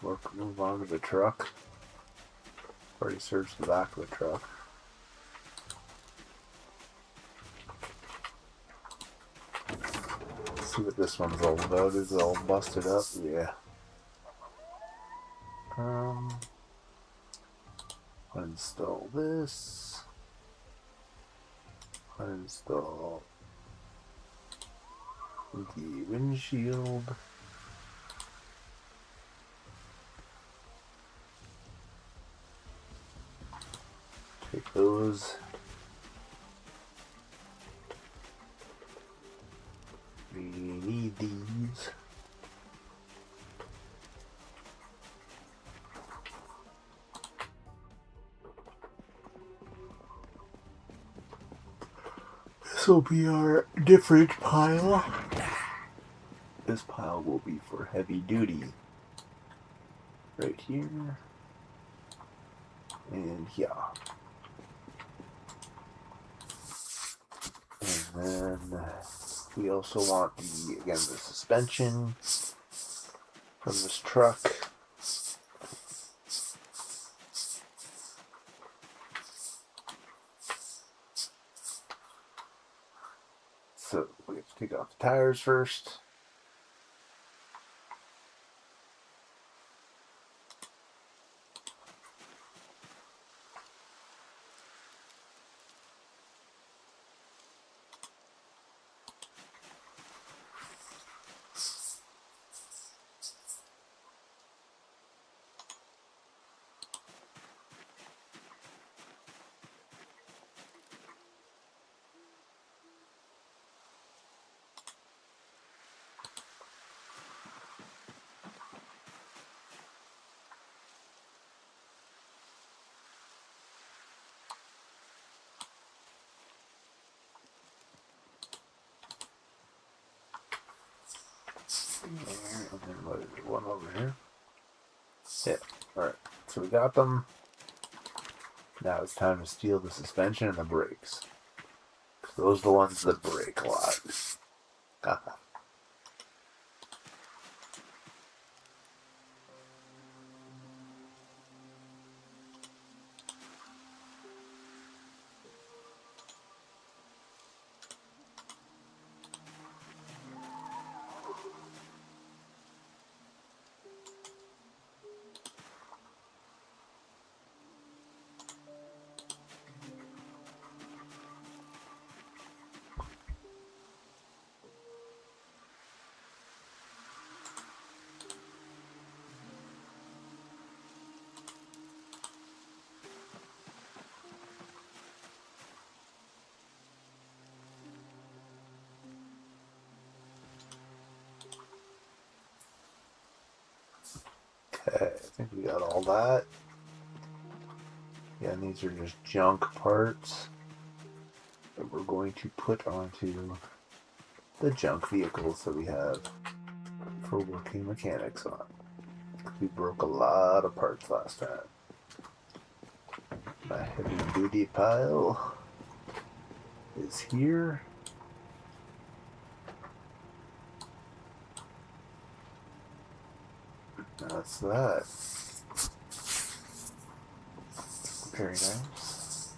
S1: Move on to the truck. Already searched the back of the truck. Let's see what this one's all about. Is it all busted up? Yeah. Uninstall this. Uninstall the windshield. Take those. We need these. This will be our different pile. This pile will be for heavy duty. Right here. And here. And then we also want the suspension from this truck. So we have to take off the tires first. here, and then what is it? One over here. Yeah. Alright. So we got them. Now it's time to steal the suspension and the brakes. Those are the ones that break a lot. Haha. Okay, I think we got all that. Yeah, and these are just junk parts that we're going to put onto the junk vehicles that we have for working mechanics on. We broke a lot of parts last time. My heavy duty pile is here. That's that. Very nice.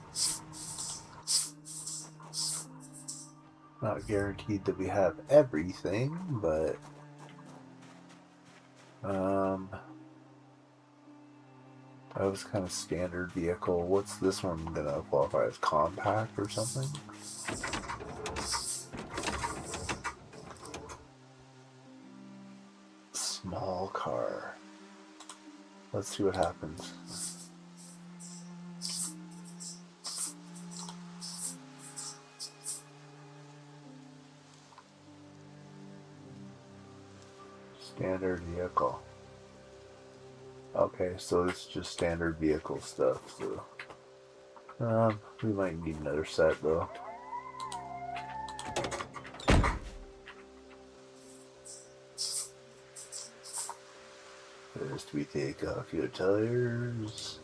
S1: Not guaranteed that we have everything, but that was kind of standard vehicle. What's this one gonna qualify as, compact or something? Small car. Let's see what happens. Standard vehicle. Okay, so it's just standard vehicle stuff. So, we might need another set though. First, we take off your tires.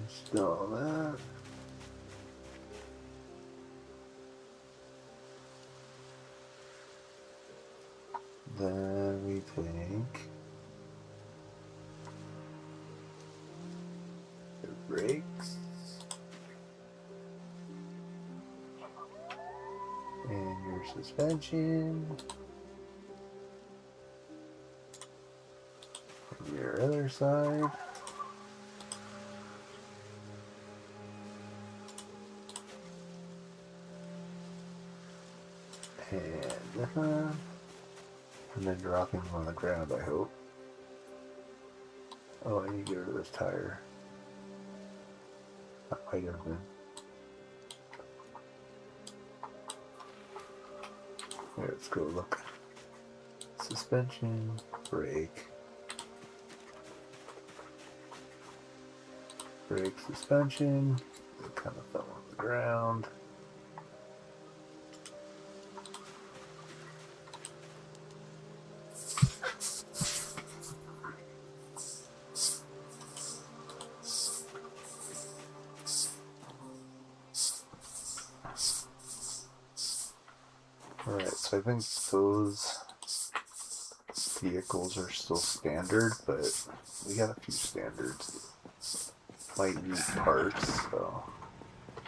S1: Install that. Then we take the brakes and your suspension and your other side. And then dropping them on the ground, I hope. Oh, I need to get rid of this tire. That might have been. Here, let's go look. Suspension, brake. Brake, suspension. It kind of fell on the ground. Alright, so I think those vehicles are still standard, but we got a few standards that might need parts, so I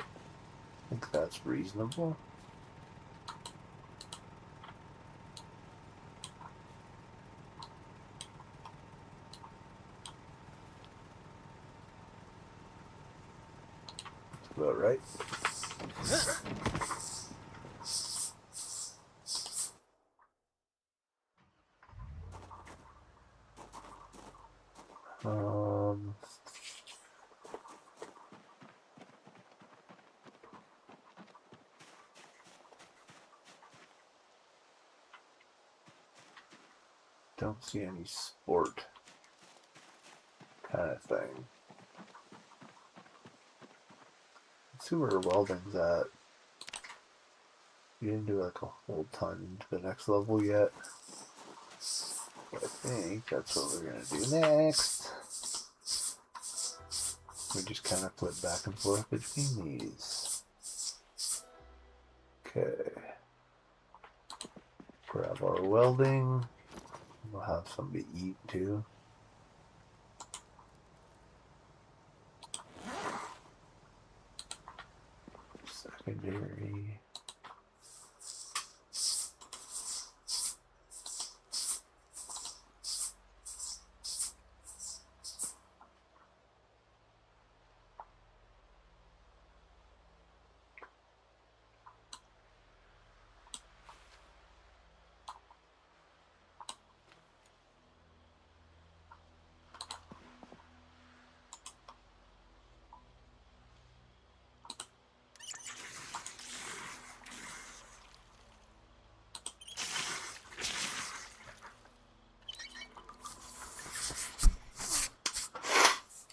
S1: think that's reasonable. That's about right. Um, don't see any sport kind of thing. Let's see where welding's at. We didn't do like a whole ton into the next level yet. But I think that's what we're gonna do next. We just kind of flip back and forth between these. Okay. Grab our welding. We'll have something to eat too. Secondary.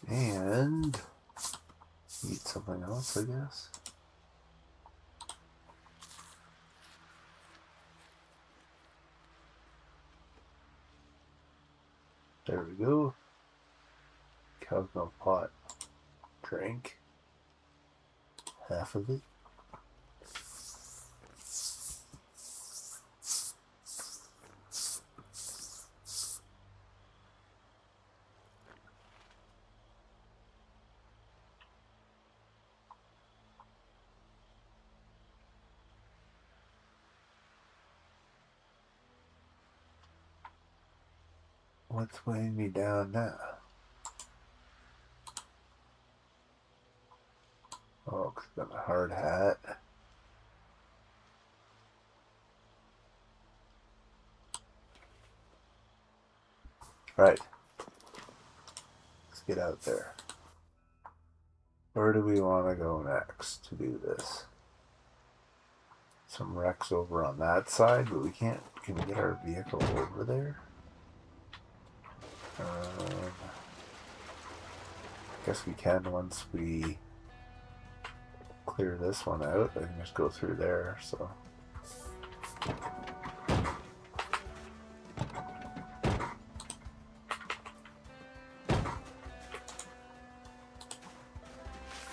S1: And eat something else, I guess. There we go. Cow's milk pot. Drink. Half of it. What's weighing me down now? Oh, 'cause I've got a hard hat. Right. Let's get out there. Where do we want to go next to do this? Some wrecks over on that side, but we can't. Can we get our vehicle over there? Guess we can once we clear this one out. I can just go through there, so.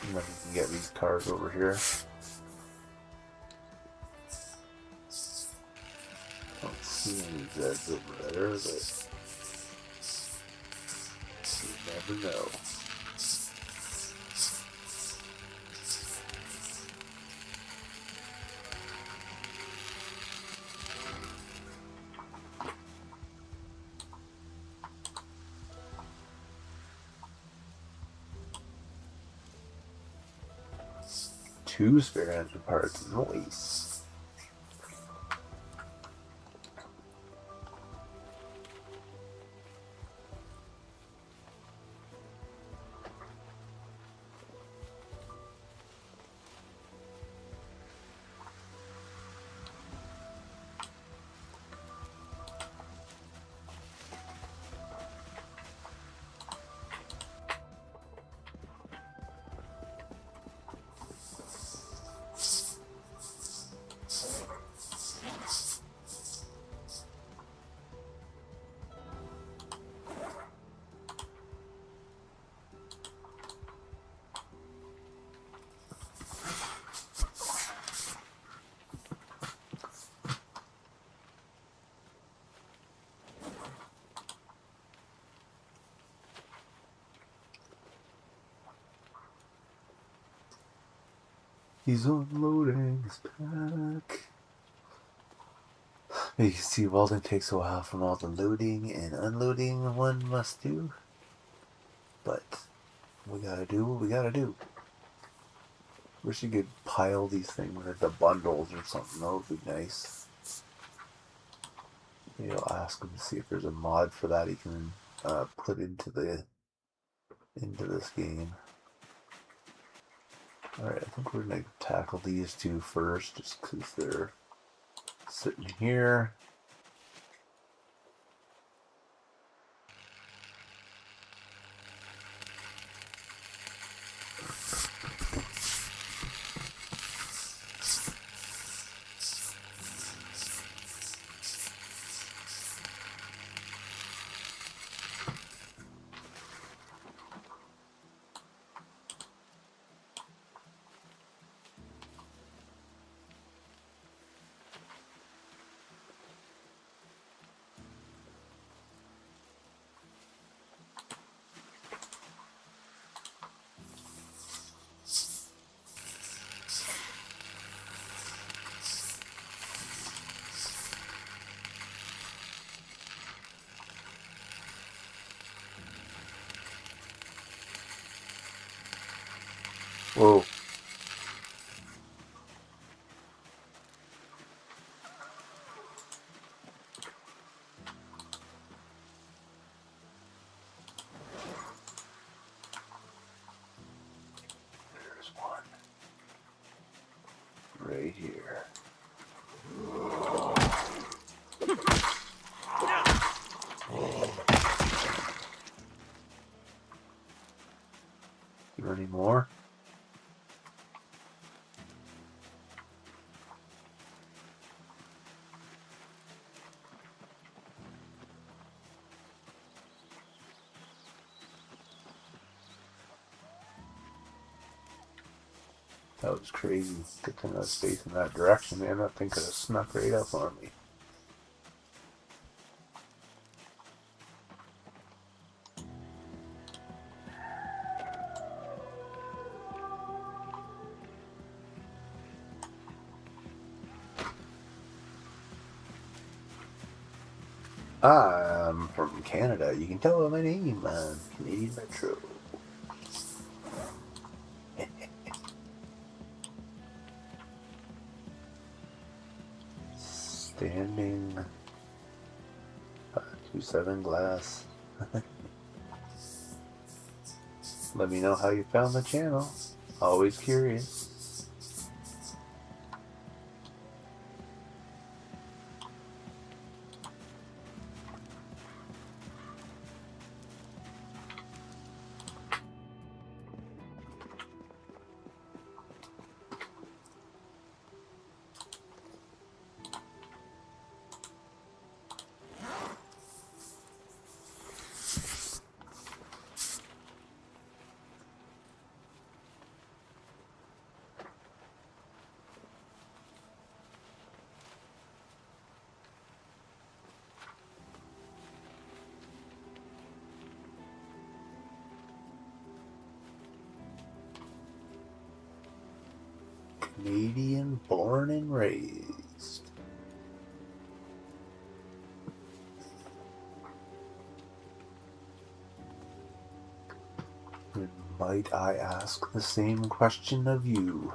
S1: And then we can get these cars over here. Don't see any Zeds over there, but you never know. Two spare engine parts, nice. He's unloading his pack. You can see welding takes a while from all the loading and unloading one must do. But we gotta do what we gotta do. Wish you could pile these things into bundles or something. That would be nice. Maybe I'll ask him to see if there's a mod for that he can put into the into this game. Alright, I think we're going to tackle these two first, just because they're sitting here. Whoa. There's one. Right here. You got any more? That was crazy. Good thing I was facing that direction, man. That thing could have snuck right up on me. I'm from Canada. You can tell by my name. I'm Canadian Metro. Standing 527 glass. Let me know how you found the channel. Always curious. Canadian born and raised. And might I ask the same question of you?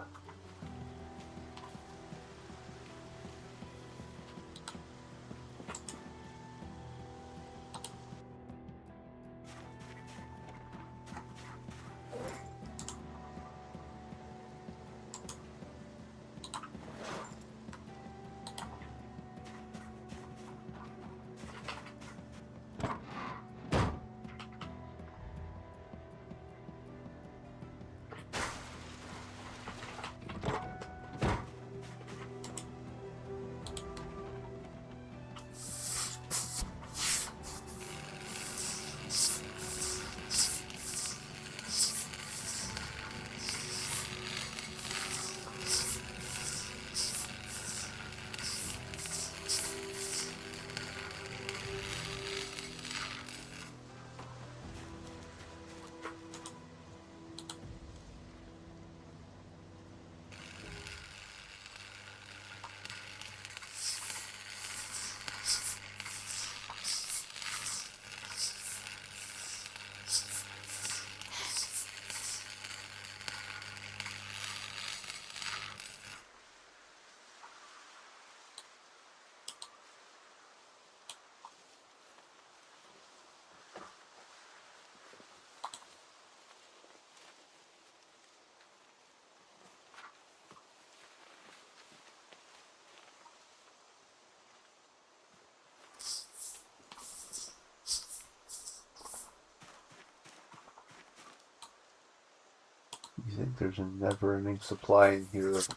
S1: think there's a never-ending supply in here of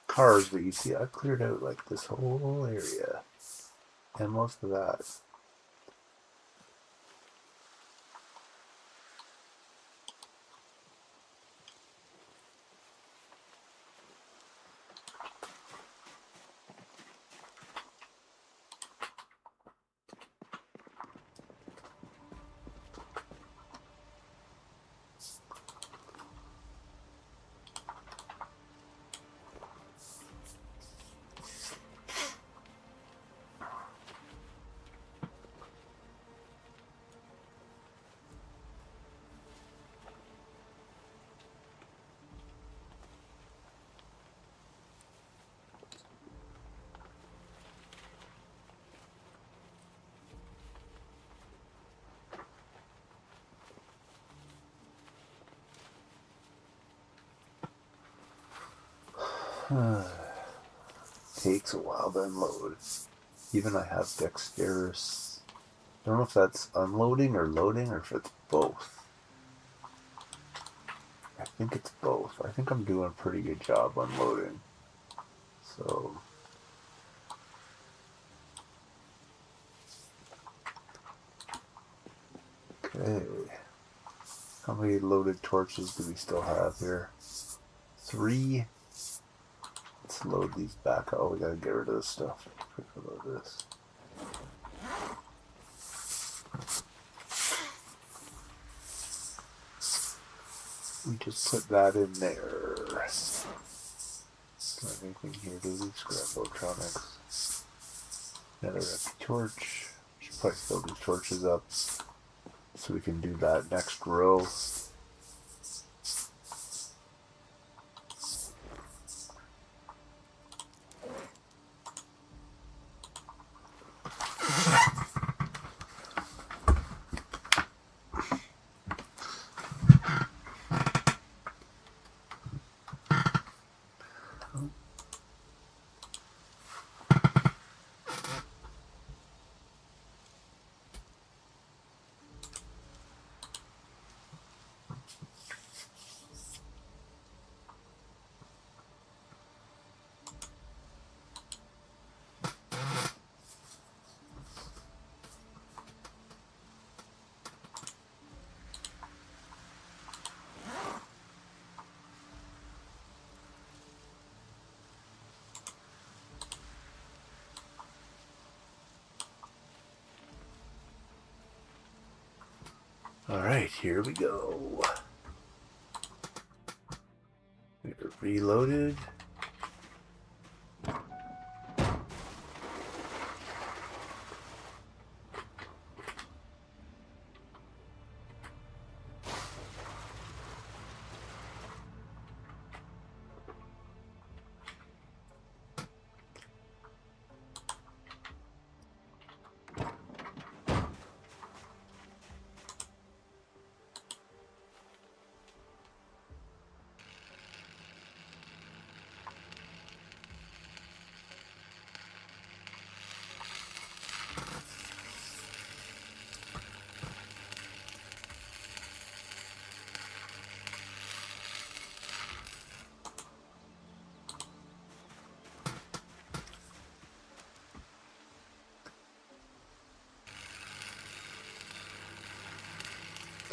S1: cars, but you see, I've cleared out like this whole area and most of that. Takes a while to unload. Even I have dexterous. I don't know if that's unloading or loading or if it's both. I think it's both. I think I'm doing a pretty good job unloading. So. Okay. How many loaded torches do we still have here? 3. Let's load these back. Oh, we gotta get rid of this stuff. Quick load this. We just put that in there. Anything here to these scrap electronics? Another empty torch. Should probably fill these torches up so we can do that next row. Alright, here we go. We're reloaded.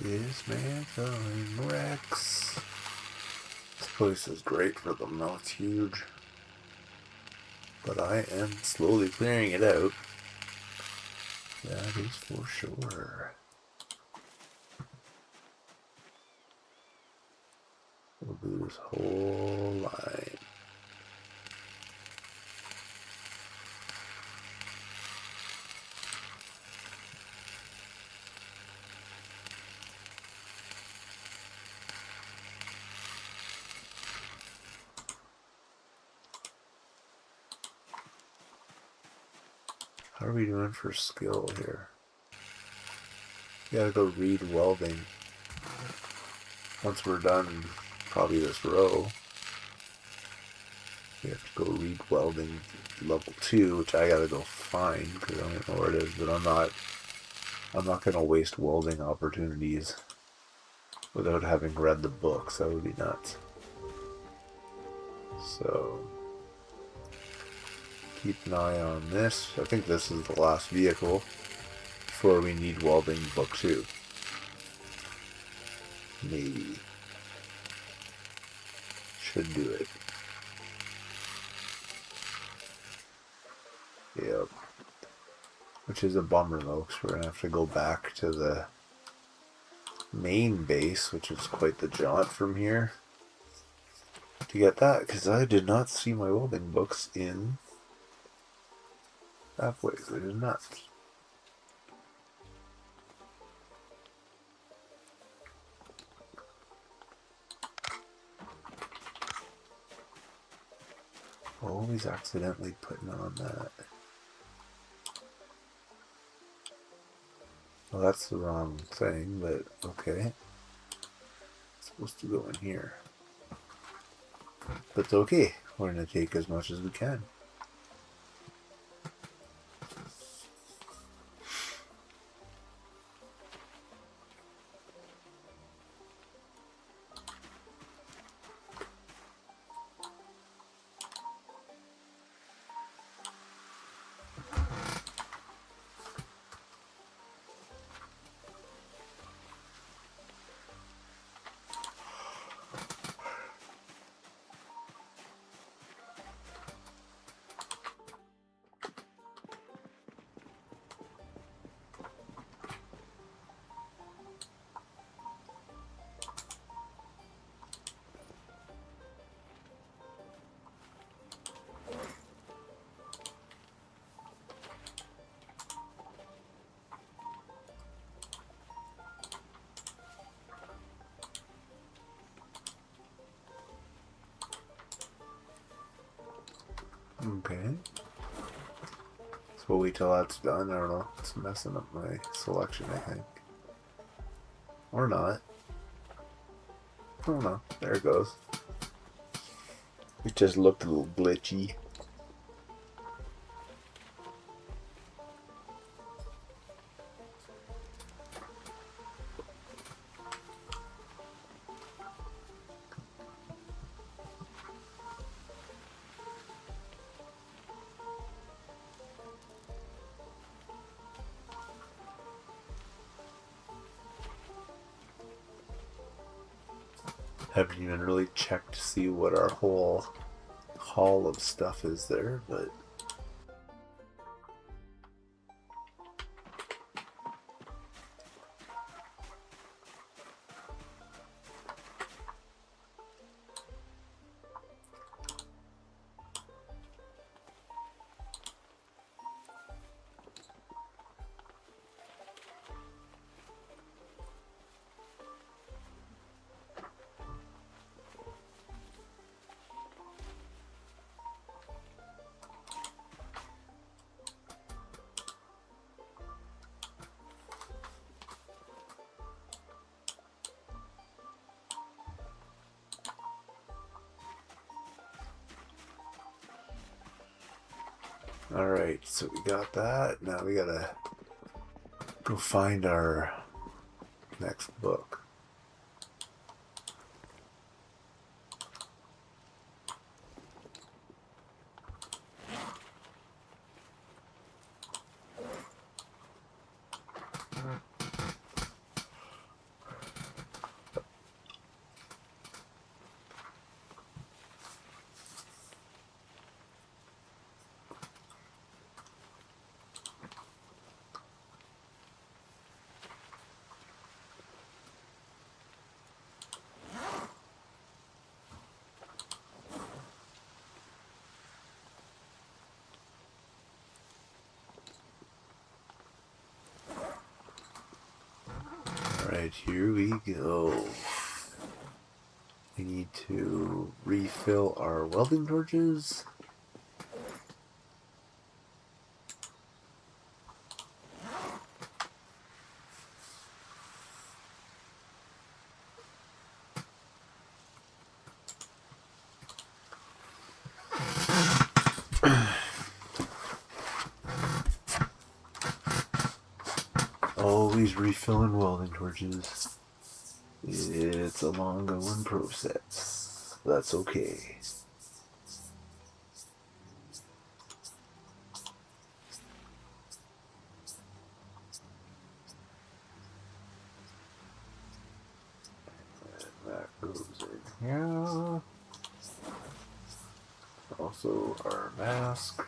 S1: Dismantling Rex. This place is great for them though, it's huge. But I am slowly clearing it out. That is for sure. We'll do this whole line. How are we doing for skill here? Gotta go read welding. Once we're done, probably this row, we have to go read welding level 2, which I gotta go find because I don't know where it is. But I'm not gonna waste welding opportunities without having read the books. That would be nuts. So keep an eye on this. I think this is the last vehicle before we need welding book 2. Maybe. Should do it. Yep. Which is a bummer though, because we're going to have to go back to the main base, which is quite the jaunt from here, to get that, because I did not see my welding books in halfway. Which is nuts. Always accidentally putting on that. Well, that's the wrong thing, but okay. It's supposed to go in here. But it's okay. We're going to take as much as we can. Okay. So we'll wait till that's done. I don't know. It's messing up my selection, I think. Or not. I don't know. There it goes. It just looked a little glitchy. Haven't even really checked to see what our whole haul of stuff is there, but alright, so we got that. Now we gotta go find our next book. Alright, here we go. We need to refill our welding torches. Always refilling welding torches. It's a long going process. That's okay. Yeah. Also, our mask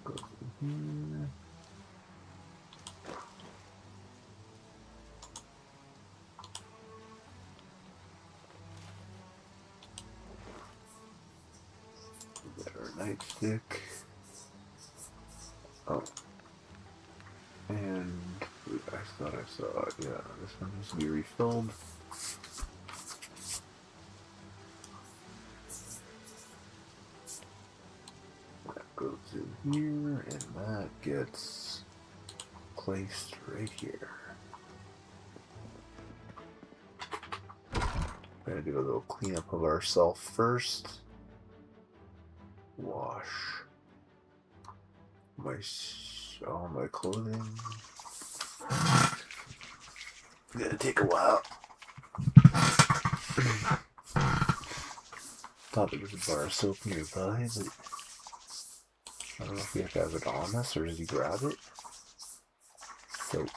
S1: goes in here. Get our nightstick. Oh. And I thought I saw it. Yeah, this one needs to be refilled. That goes in here, and that gets placed right here. I'm gonna do a little cleanup of ourselves first. Wash all my clothing. It's gonna take a while. Thought there was a bar of soap nearby, but I don't know if we have to have it on us or does he grab it? Soap.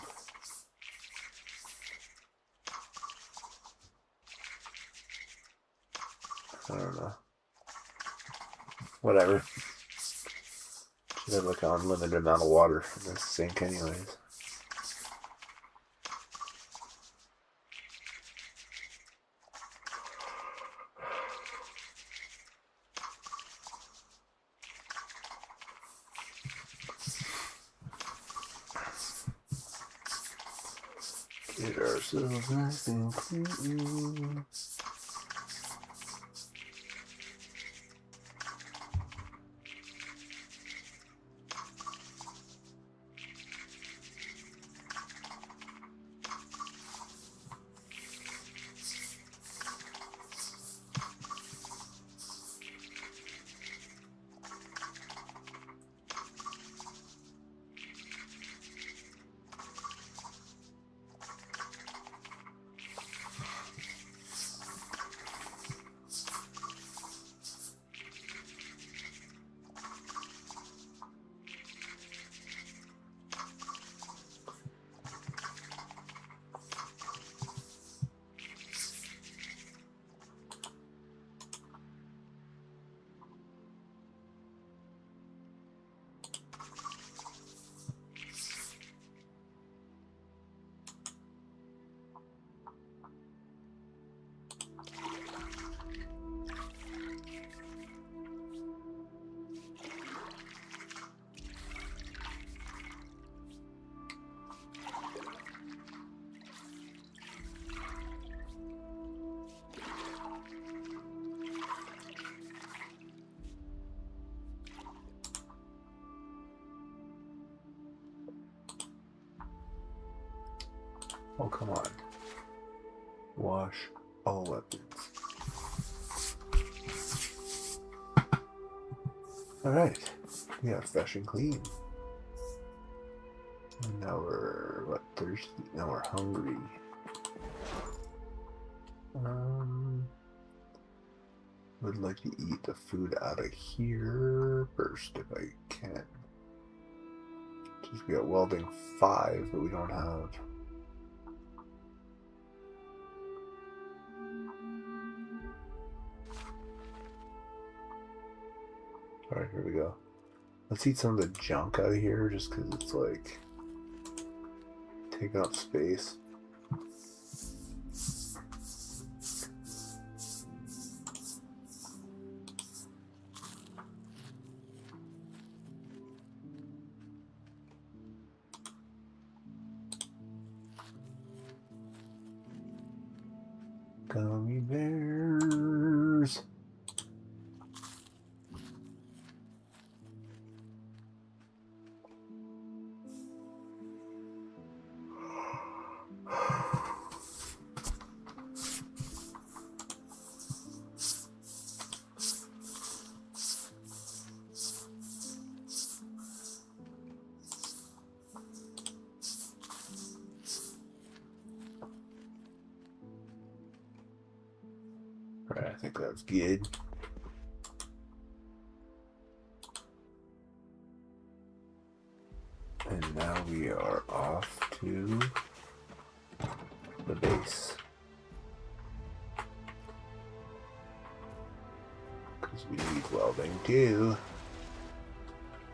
S1: I don't know. Whatever. Should have like an unlimited amount of water in this sink anyways. Get ourselves nice and clean. Oh, come on. Wash all weapons. Alright. We got fresh and clean. And now we're, thirsty? Now we're hungry. Would like to eat the food out of here first if I can. Just we got welding 5, but we don't have. Alright, here we go. Let's eat some of the junk out of here just because it's like taking up space. Gummy bears. Right, I think that's good. And now we are off to the base. welding 2.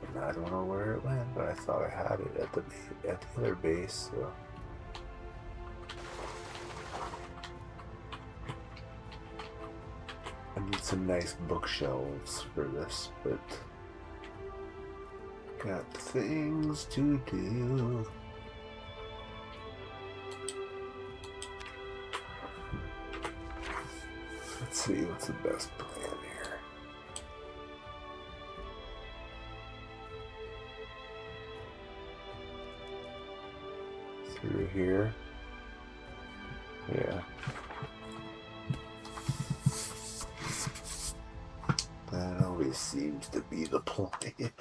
S1: And I don't know where it went, but I thought I had it at the other base, so. I need some nice bookshelves for this, but got things to do. Let's see what's the best plan here. Through here. Yeah. That always seems to be the plan.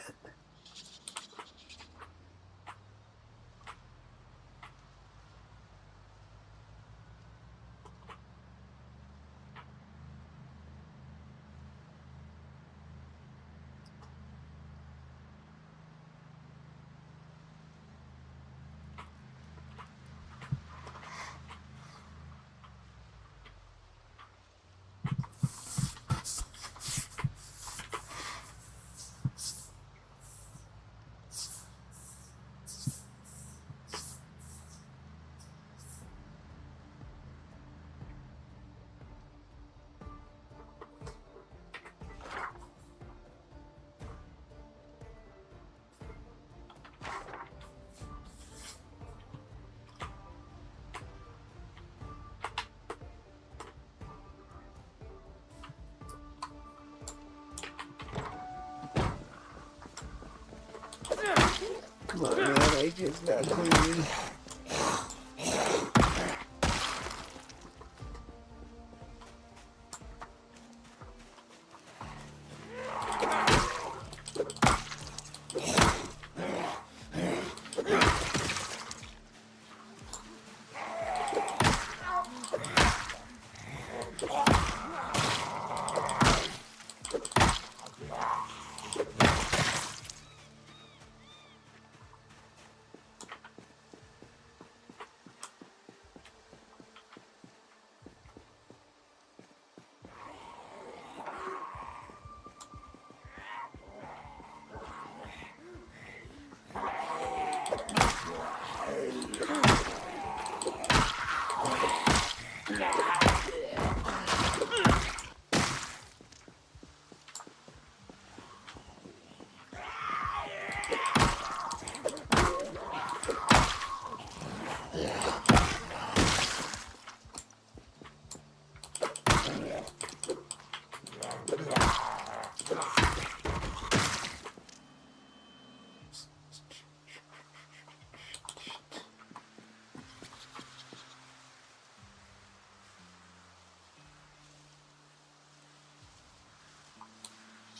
S1: Come on, man, I just got clean.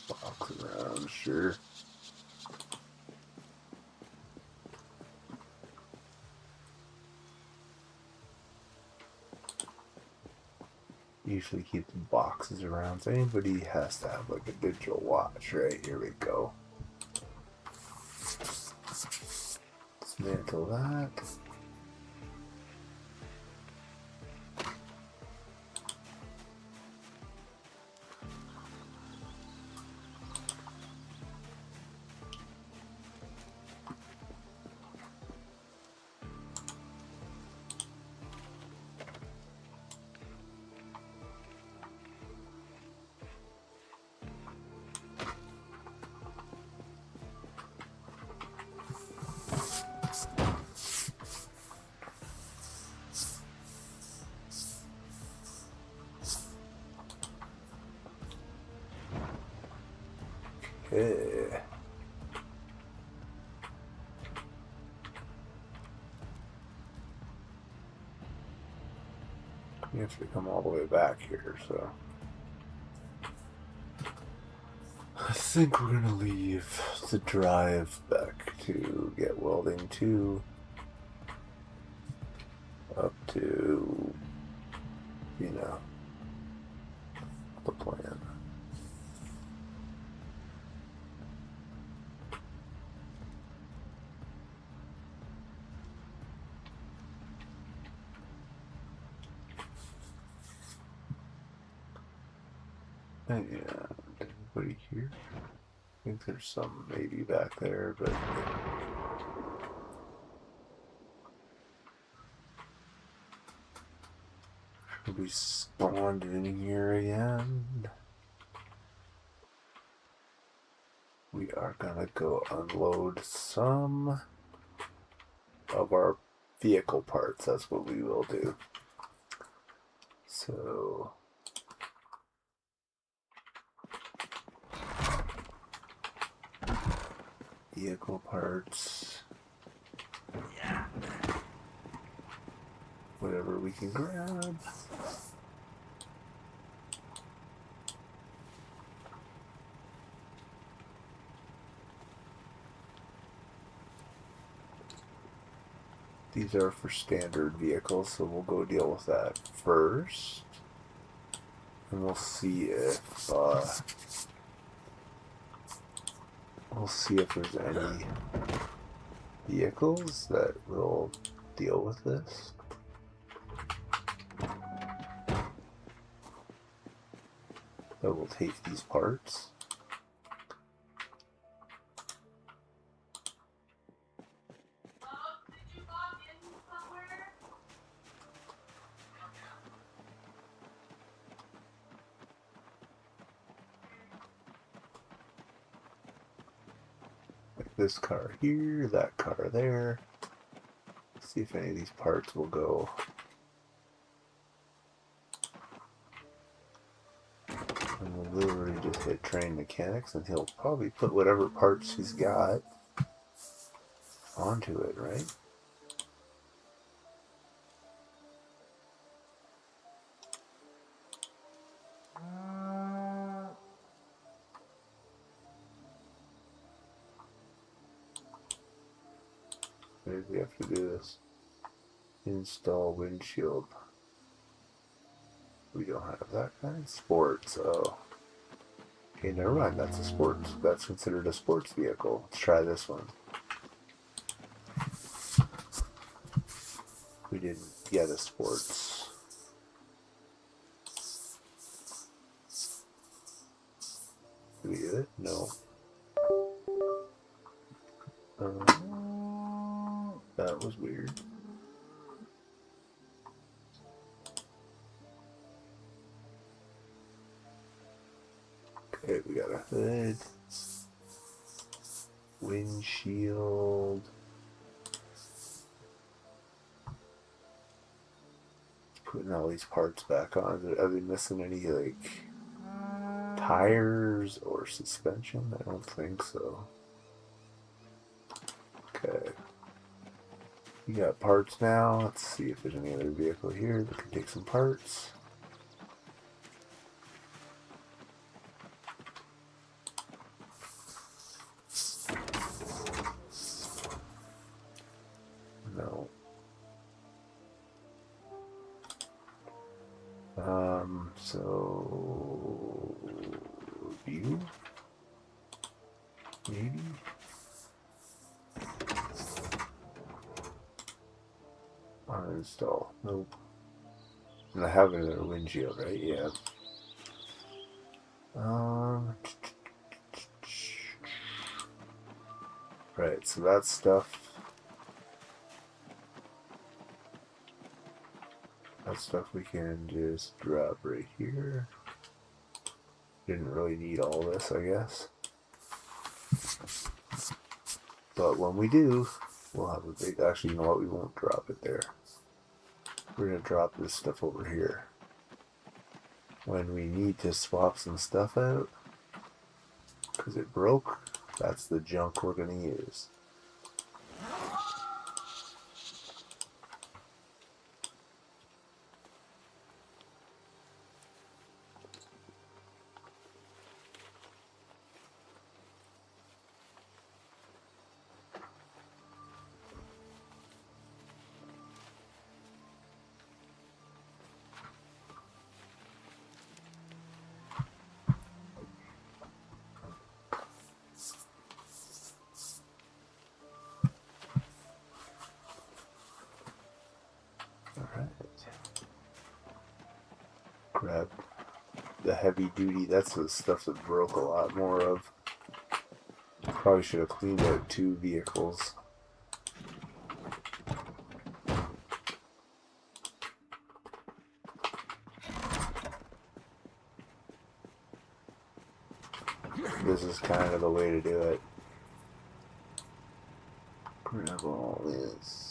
S1: Box around, sure. Usually keep the boxes around, so anybody has to have like a digital watch, right? Here we go. Dismantle that. Okay. You have to come all the way back here, so I think we're gonna leave the drive back to get welding 2 up to, you know, the plan. And Anybody here? I think there's some maybe back there, but we spawned in here again. We are gonna go unload some of our vehicle parts. That's what we will do. So vehicle parts.
S2: Yeah.
S1: Whatever we can grab. These are for standard vehicles, so we'll go deal with that first. And we'll see if there's any vehicles that will deal with this. That will take these parts. Like this car here, that car there. See if any of these parts will go. And we'll literally just hit train mechanics and he'll probably put whatever parts he's got onto it, right? Maybe we have to do this. Install windshield. We don't have that kind. Sports. Oh. Okay, never mind. That's a sports. That's considered a sports vehicle. Let's try this one. We didn't get a sports. Did we get it? No. That was weird. Okay, we got a hood, windshield, putting all these parts back on. Are they missing any like tires or suspension? I don't think so. Okay. We got parts now. Let's see if there's any other vehicle here that can take some parts. No. So view? Maybe? Uninstall. Nope. And I have another windshield, right? Yeah. Right, so that stuff. That stuff we can just drop right here. Didn't really need all this, I guess. But when we do, we'll have a big... Actually, you know what? We won't drop it there. We're going to drop this stuff over here. When we need to swap some stuff out, because it broke, that's the junk we're going to use. Grab the the heavy duty. That's the stuff that broke a lot more of. Probably should have cleaned out 2 vehicles. This is kind of the way to do it. Grab all this.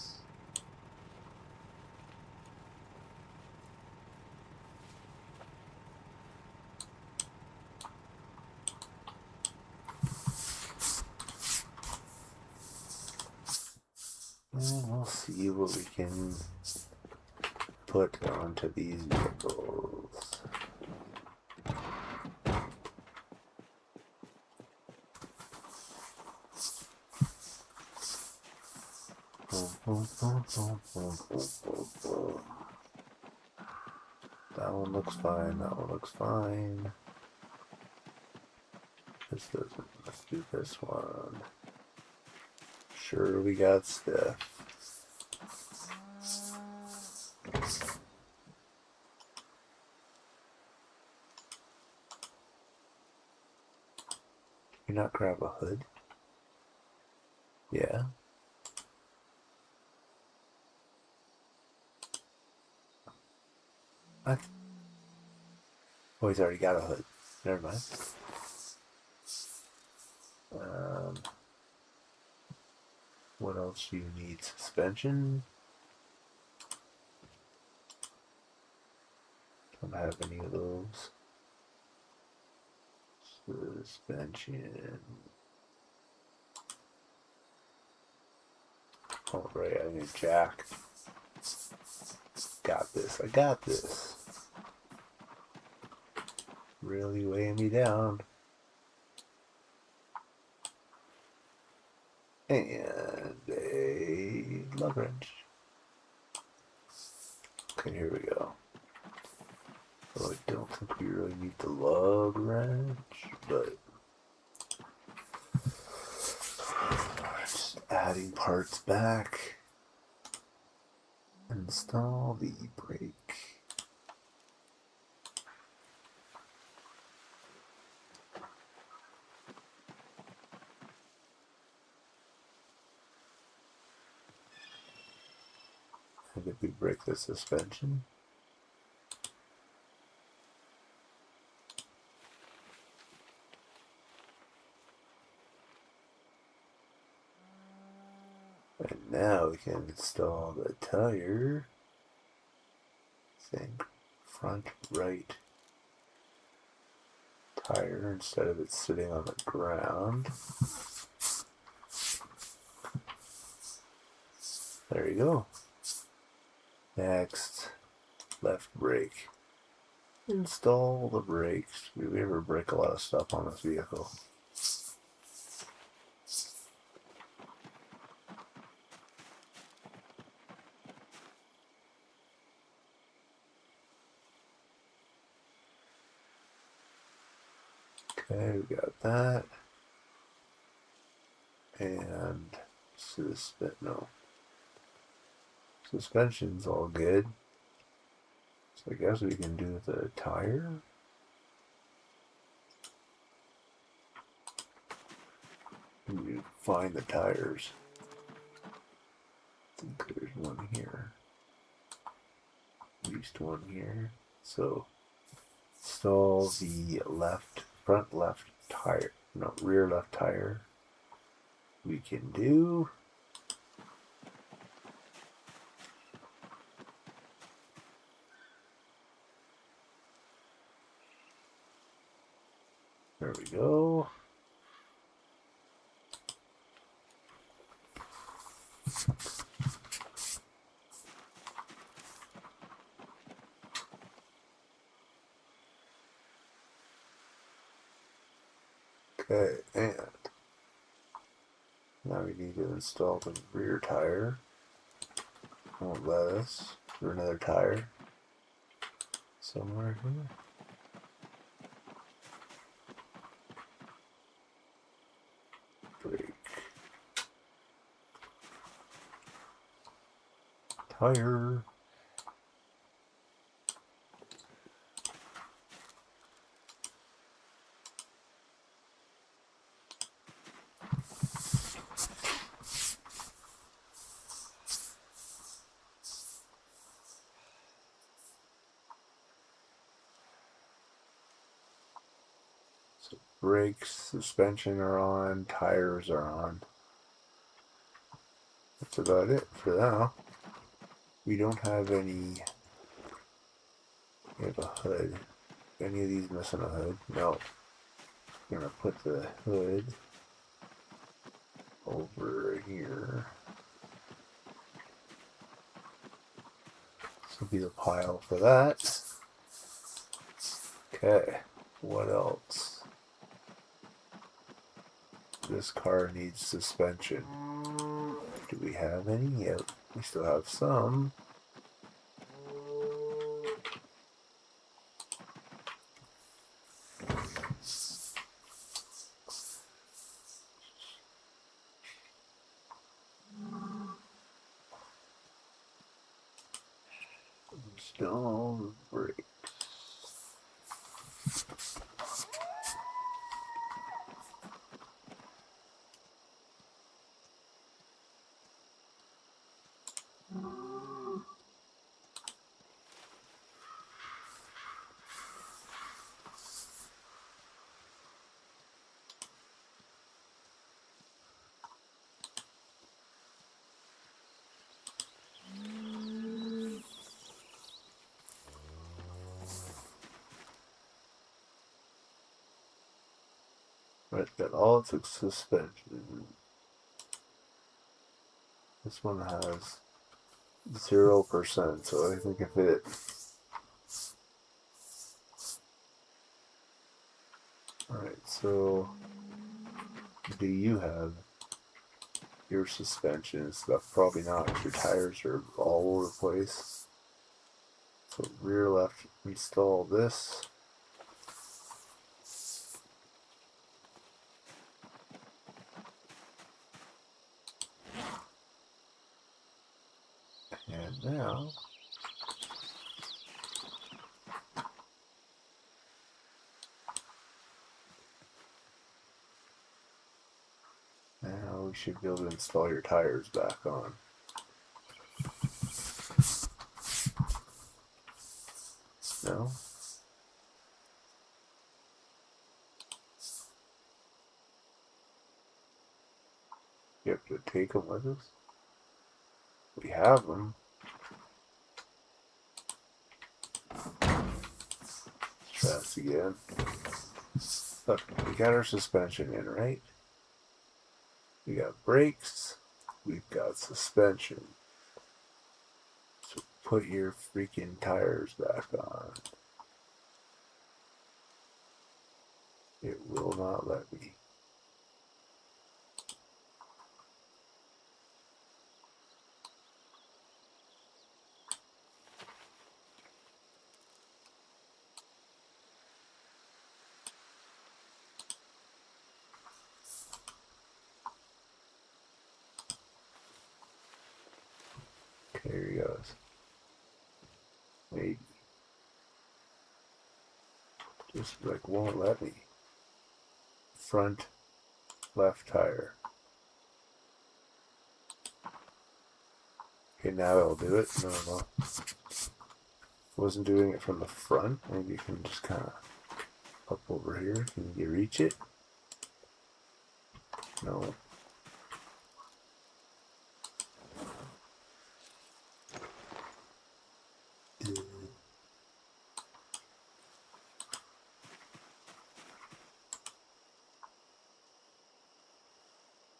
S1: And we'll see what we can put onto these vehicles. That one looks fine, that one looks fine. This doesn't, let's do this one. Sure, we got stuff. Can you not grab a hood? Yeah. What? Oh, he's already got a hood. Never mind. What else do you need? Suspension? Don't have any of those. Suspension. Oh, right, I need jack. Got this, I got this. Really weighing me down. And a lug wrench. Okay, here we go. Well, I don't think we really need the lug wrench, but just adding parts back. Install the brake. And if we break the suspension, and now we can install the tire. Thing, front right tire instead of it sitting on the ground. There you go. Next, left brake. Install the brakes. We ever break a lot of stuff on this vehicle. Okay, we got that. And suspension's all good. So I guess we can do the tire. We find the tires. I think there's one here. At least one here. So install the front left tire. No, rear left tire. We can do. There we go. Okay, and now we need to install the rear tire. Won't let us. For another tire somewhere here. Brake. Tire. brakes, suspension are on, tires are on. That's about it for now. We don't have any. We have a hood. Any of these missing a hood? No. I'm gonna put the hood over here. This will be the pile for that. Okay. What else? This car needs suspension. Do we have any? Yep. We still have some. Still brakes. Right, got all its suspension. This one has 0%, so I think if it. Alright, so do you have your suspension and stuff? Probably not, if your tires are all over the place. So rear left, install this. And now we should be able to install your tires back on. No? You have to take them with us? We have them. Let's try this again. Look, we got our suspension in, right? We got brakes. We've got suspension. So put your freaking tires back on. It will not let me. Okay, here he goes. Maybe. Just like won't let me. Front left tire. Okay, now it'll do it. No. Wasn't doing it from the front. Maybe you can just kind of up over here. Can you reach it? No.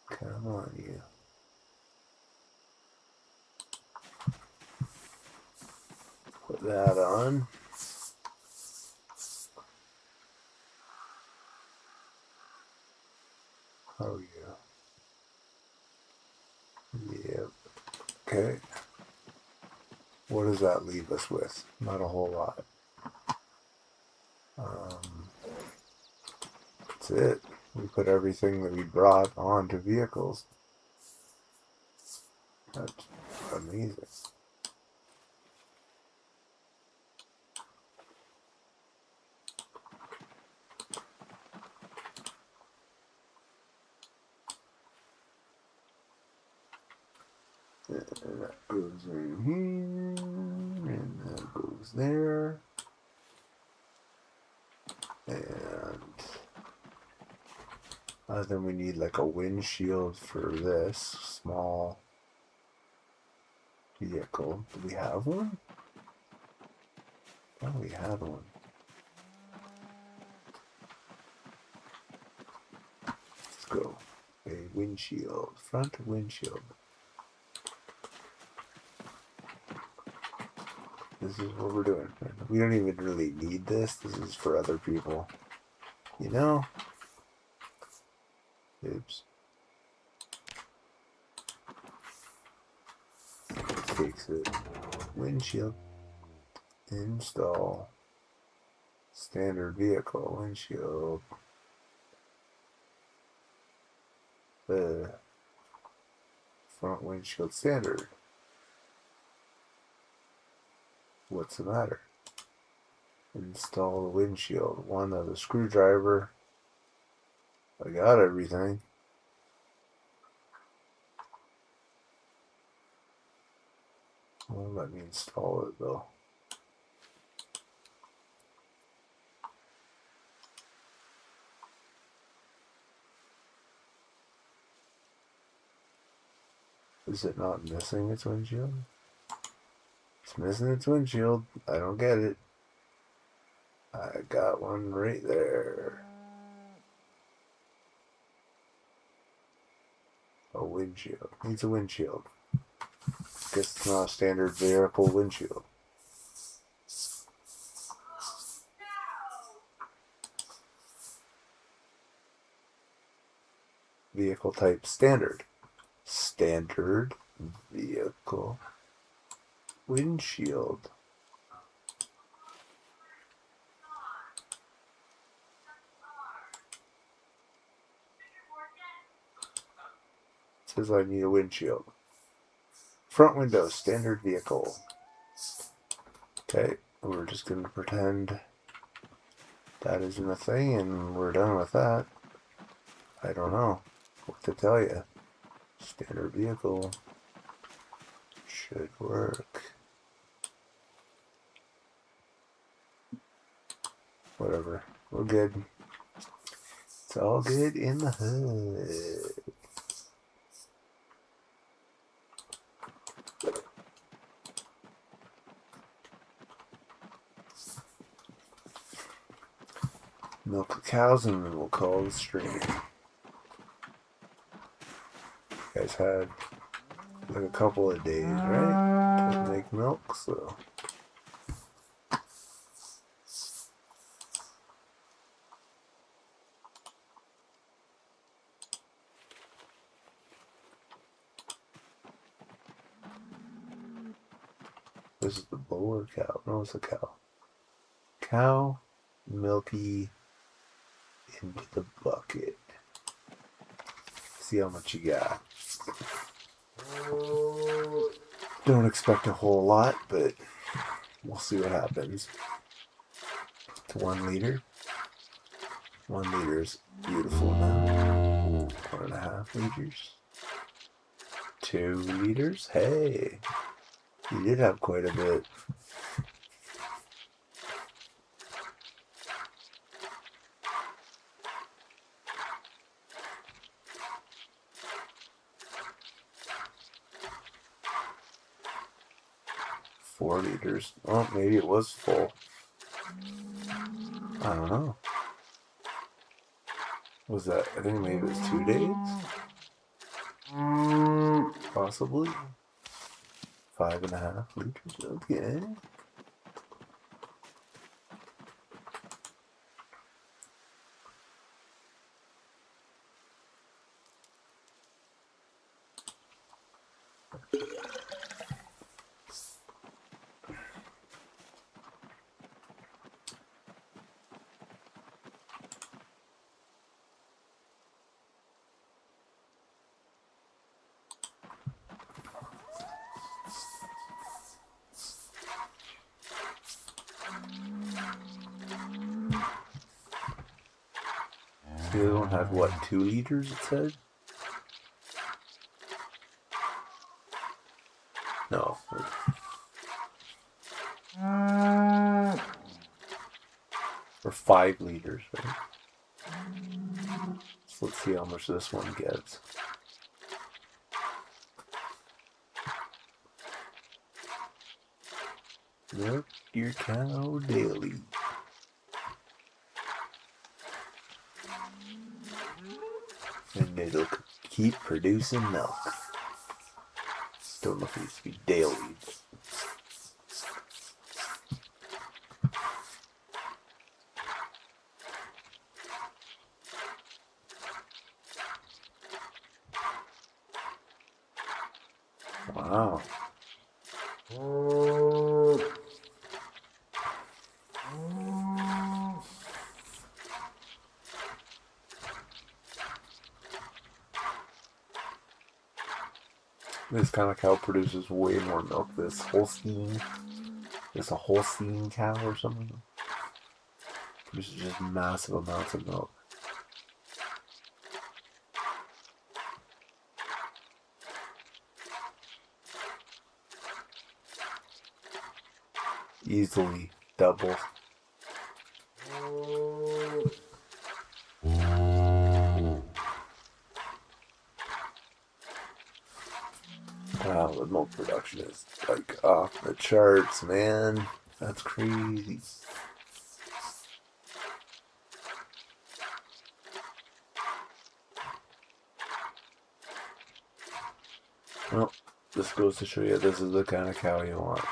S1: Come on, you. Put that on. Oh, yeah. Yep. Okay. What does that leave us with? Not a whole lot. That's it. We put everything that we brought onto vehicles. That's amazing. And that goes in here, and that goes there, and Then we need like a windshield for this small vehicle. Do we have one? Oh, we had one. Let's go. A windshield. Front windshield. This is what we're doing. We don't even really need this. This is for other people. You know? Oops. Fix it. Windshield. Install. Standard vehicle. Windshield. Front windshield standard. What's the matter? Install the windshield. One of the screwdriver. I got everything. Won't let me install it though. Is it not missing its windshield? It's missing its windshield. I don't get it. I got one right there. A windshield. Needs a windshield. Guess it's not a standard vehicle windshield. Vehicle type standard. Standard vehicle windshield. It says I need a windshield. Front window, standard vehicle. Okay, we're just going to pretend that isn't a thing and we're done with that. I don't know what to tell you. Standard vehicle should work. Whatever. We're good. It's all good in the hood. Milk the cows and then we'll call the stream. You guys had like a couple of days, right? To make milk, so. This is the bull or cow? No, it's a cow. Cow, milky, into the bucket. See how much you got. Don't expect a whole lot, but we'll see what happens. It's 1 liter. 1 liter is beautiful now. 1.5 liters. 2 liters. Hey, you did have quite a bit. Four liters. Oh, maybe it was full. I don't know. Was that? I think maybe it was 2 days. Possibly. 5.5 liters. Okay. The other one had what, 2 liters it said? No. Or 5 liters, right? Let's see how much this one gets. Milk your cow daily. And it'll keep producing milk. Don't know if it needs to be daily. Wow. This kind of cow produces way more milk. This Holstein is a Holstein cow or something. Produces just massive amounts of milk. Easily double. Wow, the milk production is like off the charts, man. That's crazy. Well, this goes to show you this is the kind of cow you want.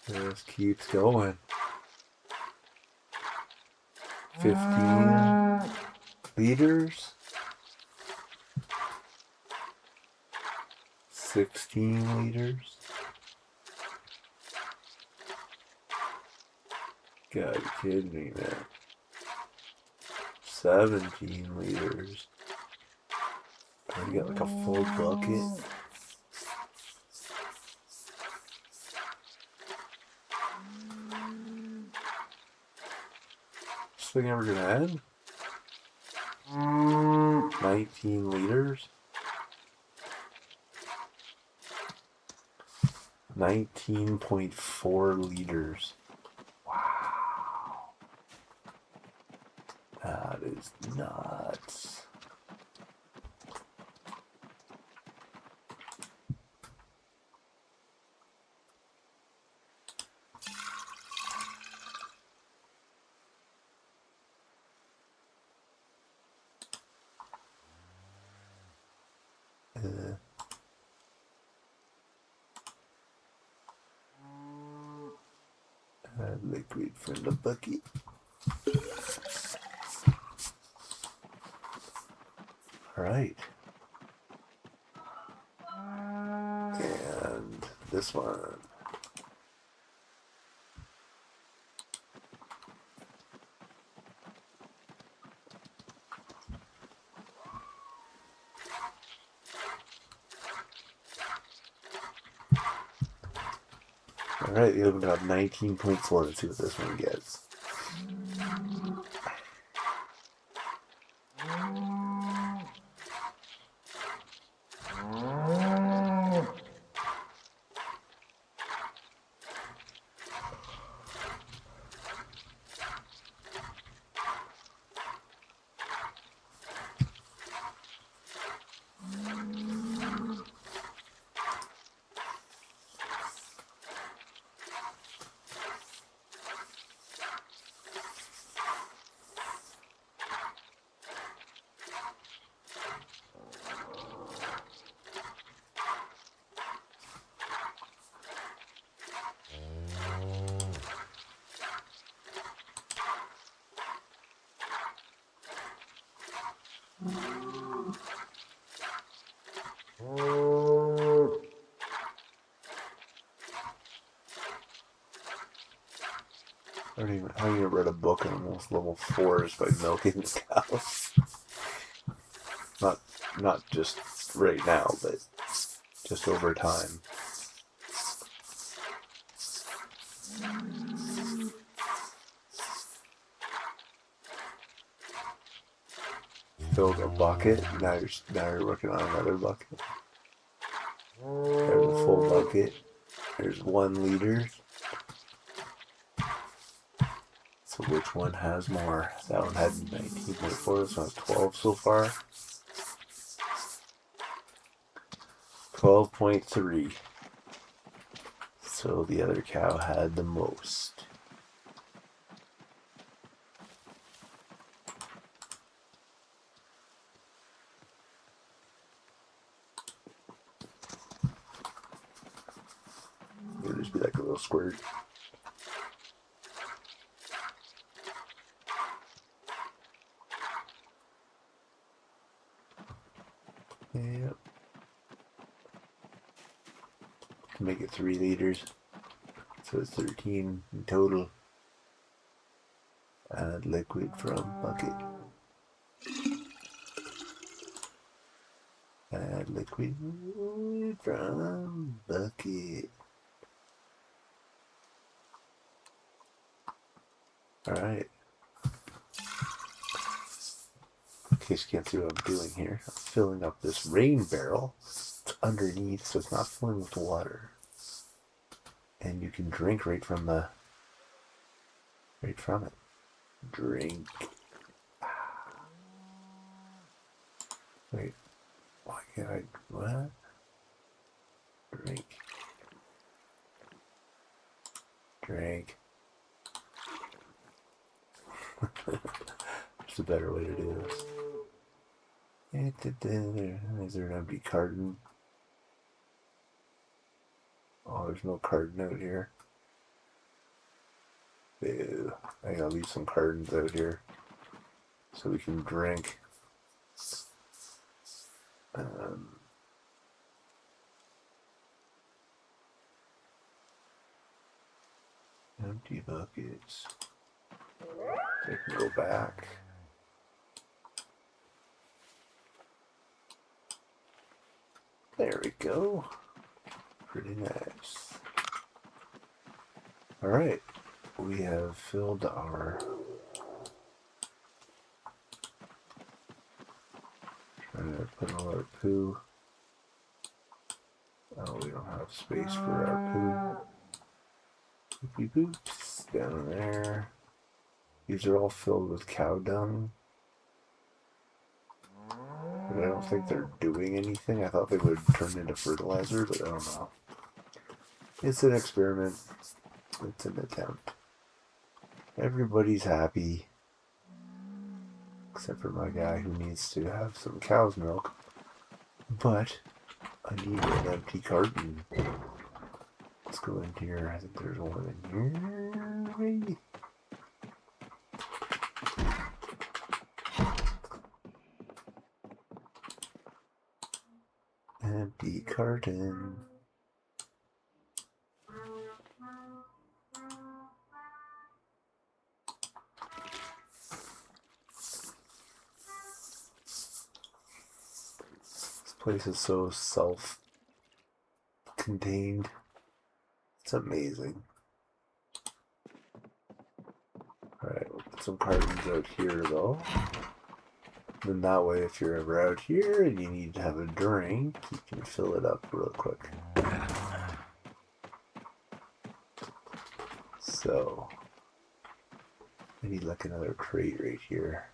S1: This keeps going. 15 liters. 16 liters. God, you kidding me, man. 17 liters. Oh, you got like a full bucket. This thing ever gonna end? 19 liters. 19.4 liters. Wow. That is nuts. Liquid from the bucket. Alright. And this one. Alright, the other one got 19.4. Let's see what this one gets. I don't even. I even read a book on almost level 4 by milking cows. Not just right now, but just over time. Filled a bucket. Now you're working on another bucket. There's a full bucket. There's 1 liter. So which one has more? That one had 19.4, this one has 12 so far. 12.3. So the other cow had the most. It'll just be like a little squirt. Yep. Make it 3 liters. So it's 13 in total. Add liquid from bucket. Add liquid from bucket. Alright. In case you can't see what I'm doing here, I'm filling up this rain barrel. It's underneath, so it's not filling with water. And you can drink right from it. Drink. Wait. Why can't I? What? Drink. Drink. There's a better way to do this. Is there an empty carton? Oh, there's no carton out here. Ew. I gotta leave some cartons out here so we can drink. Empty buckets. They can go back. There we go. Pretty nice. Alright. We have filled our... Trying to put all our poo. Oh, we don't have space for our poo. Poopy poops down there. These are all filled with cow dung. But I don't think they're doing anything. I thought they would turn into fertilizer, but I don't know. It's an experiment. It's an attempt. Everybody's happy. Except for my guy who needs to have some cow's milk. But I need an empty carton. Let's go in here. I think there's one in here. Maybe. Empty carton. This place is so self-contained. It's amazing. Alright, we'll put some cartons out here though. Then that way, if you're ever out here and you need to have a drink, you can fill it up real quick. So, I need like another crate right here.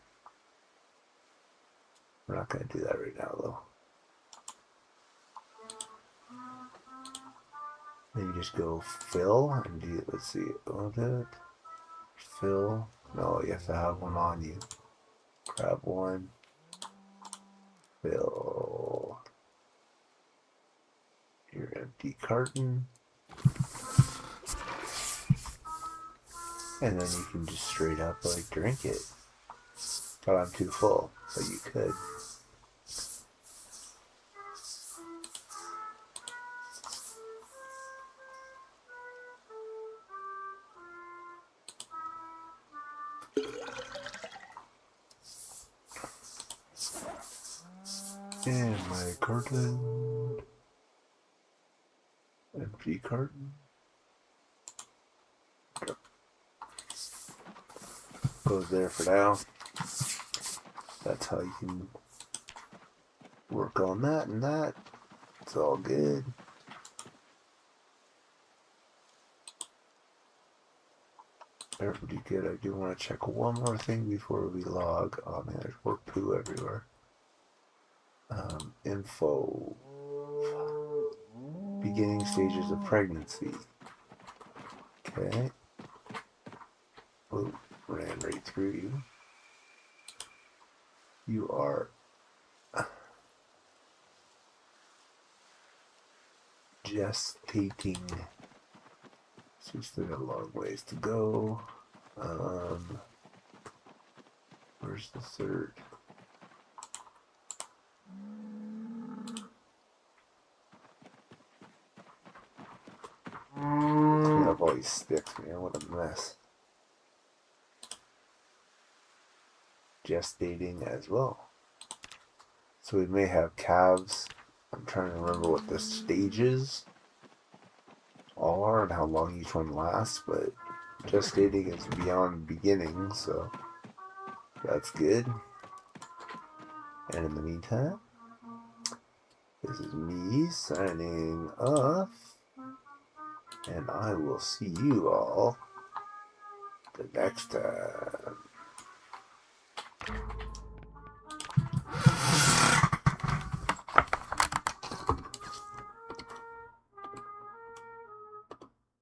S1: We're not going to do that right now though. Then you just go fill and do, let's see, fill. No, you have to have one on you. Grab one. Fill your empty carton. And then you can just straight up like drink it. But I'm too full, but you could. And my carton. Empty carton. Goes there for now. That's how you can work on that and that. It's all good. They're pretty good. I do want to check one more thing before we log. Oh man, there's more poo everywhere. Info. Beginning stages of pregnancy. Okay. Oh, ran right through you. You are gestating. So you still got a long ways to go. Where's the third? Clean up all these sticks, man. What a mess. Gestating as well. So we may have calves. I'm trying to remember what the stages all are and how long each one lasts, but gestating is beyond beginning, so that's good. And in the meantime, this is me signing off, and I will see you all the next time.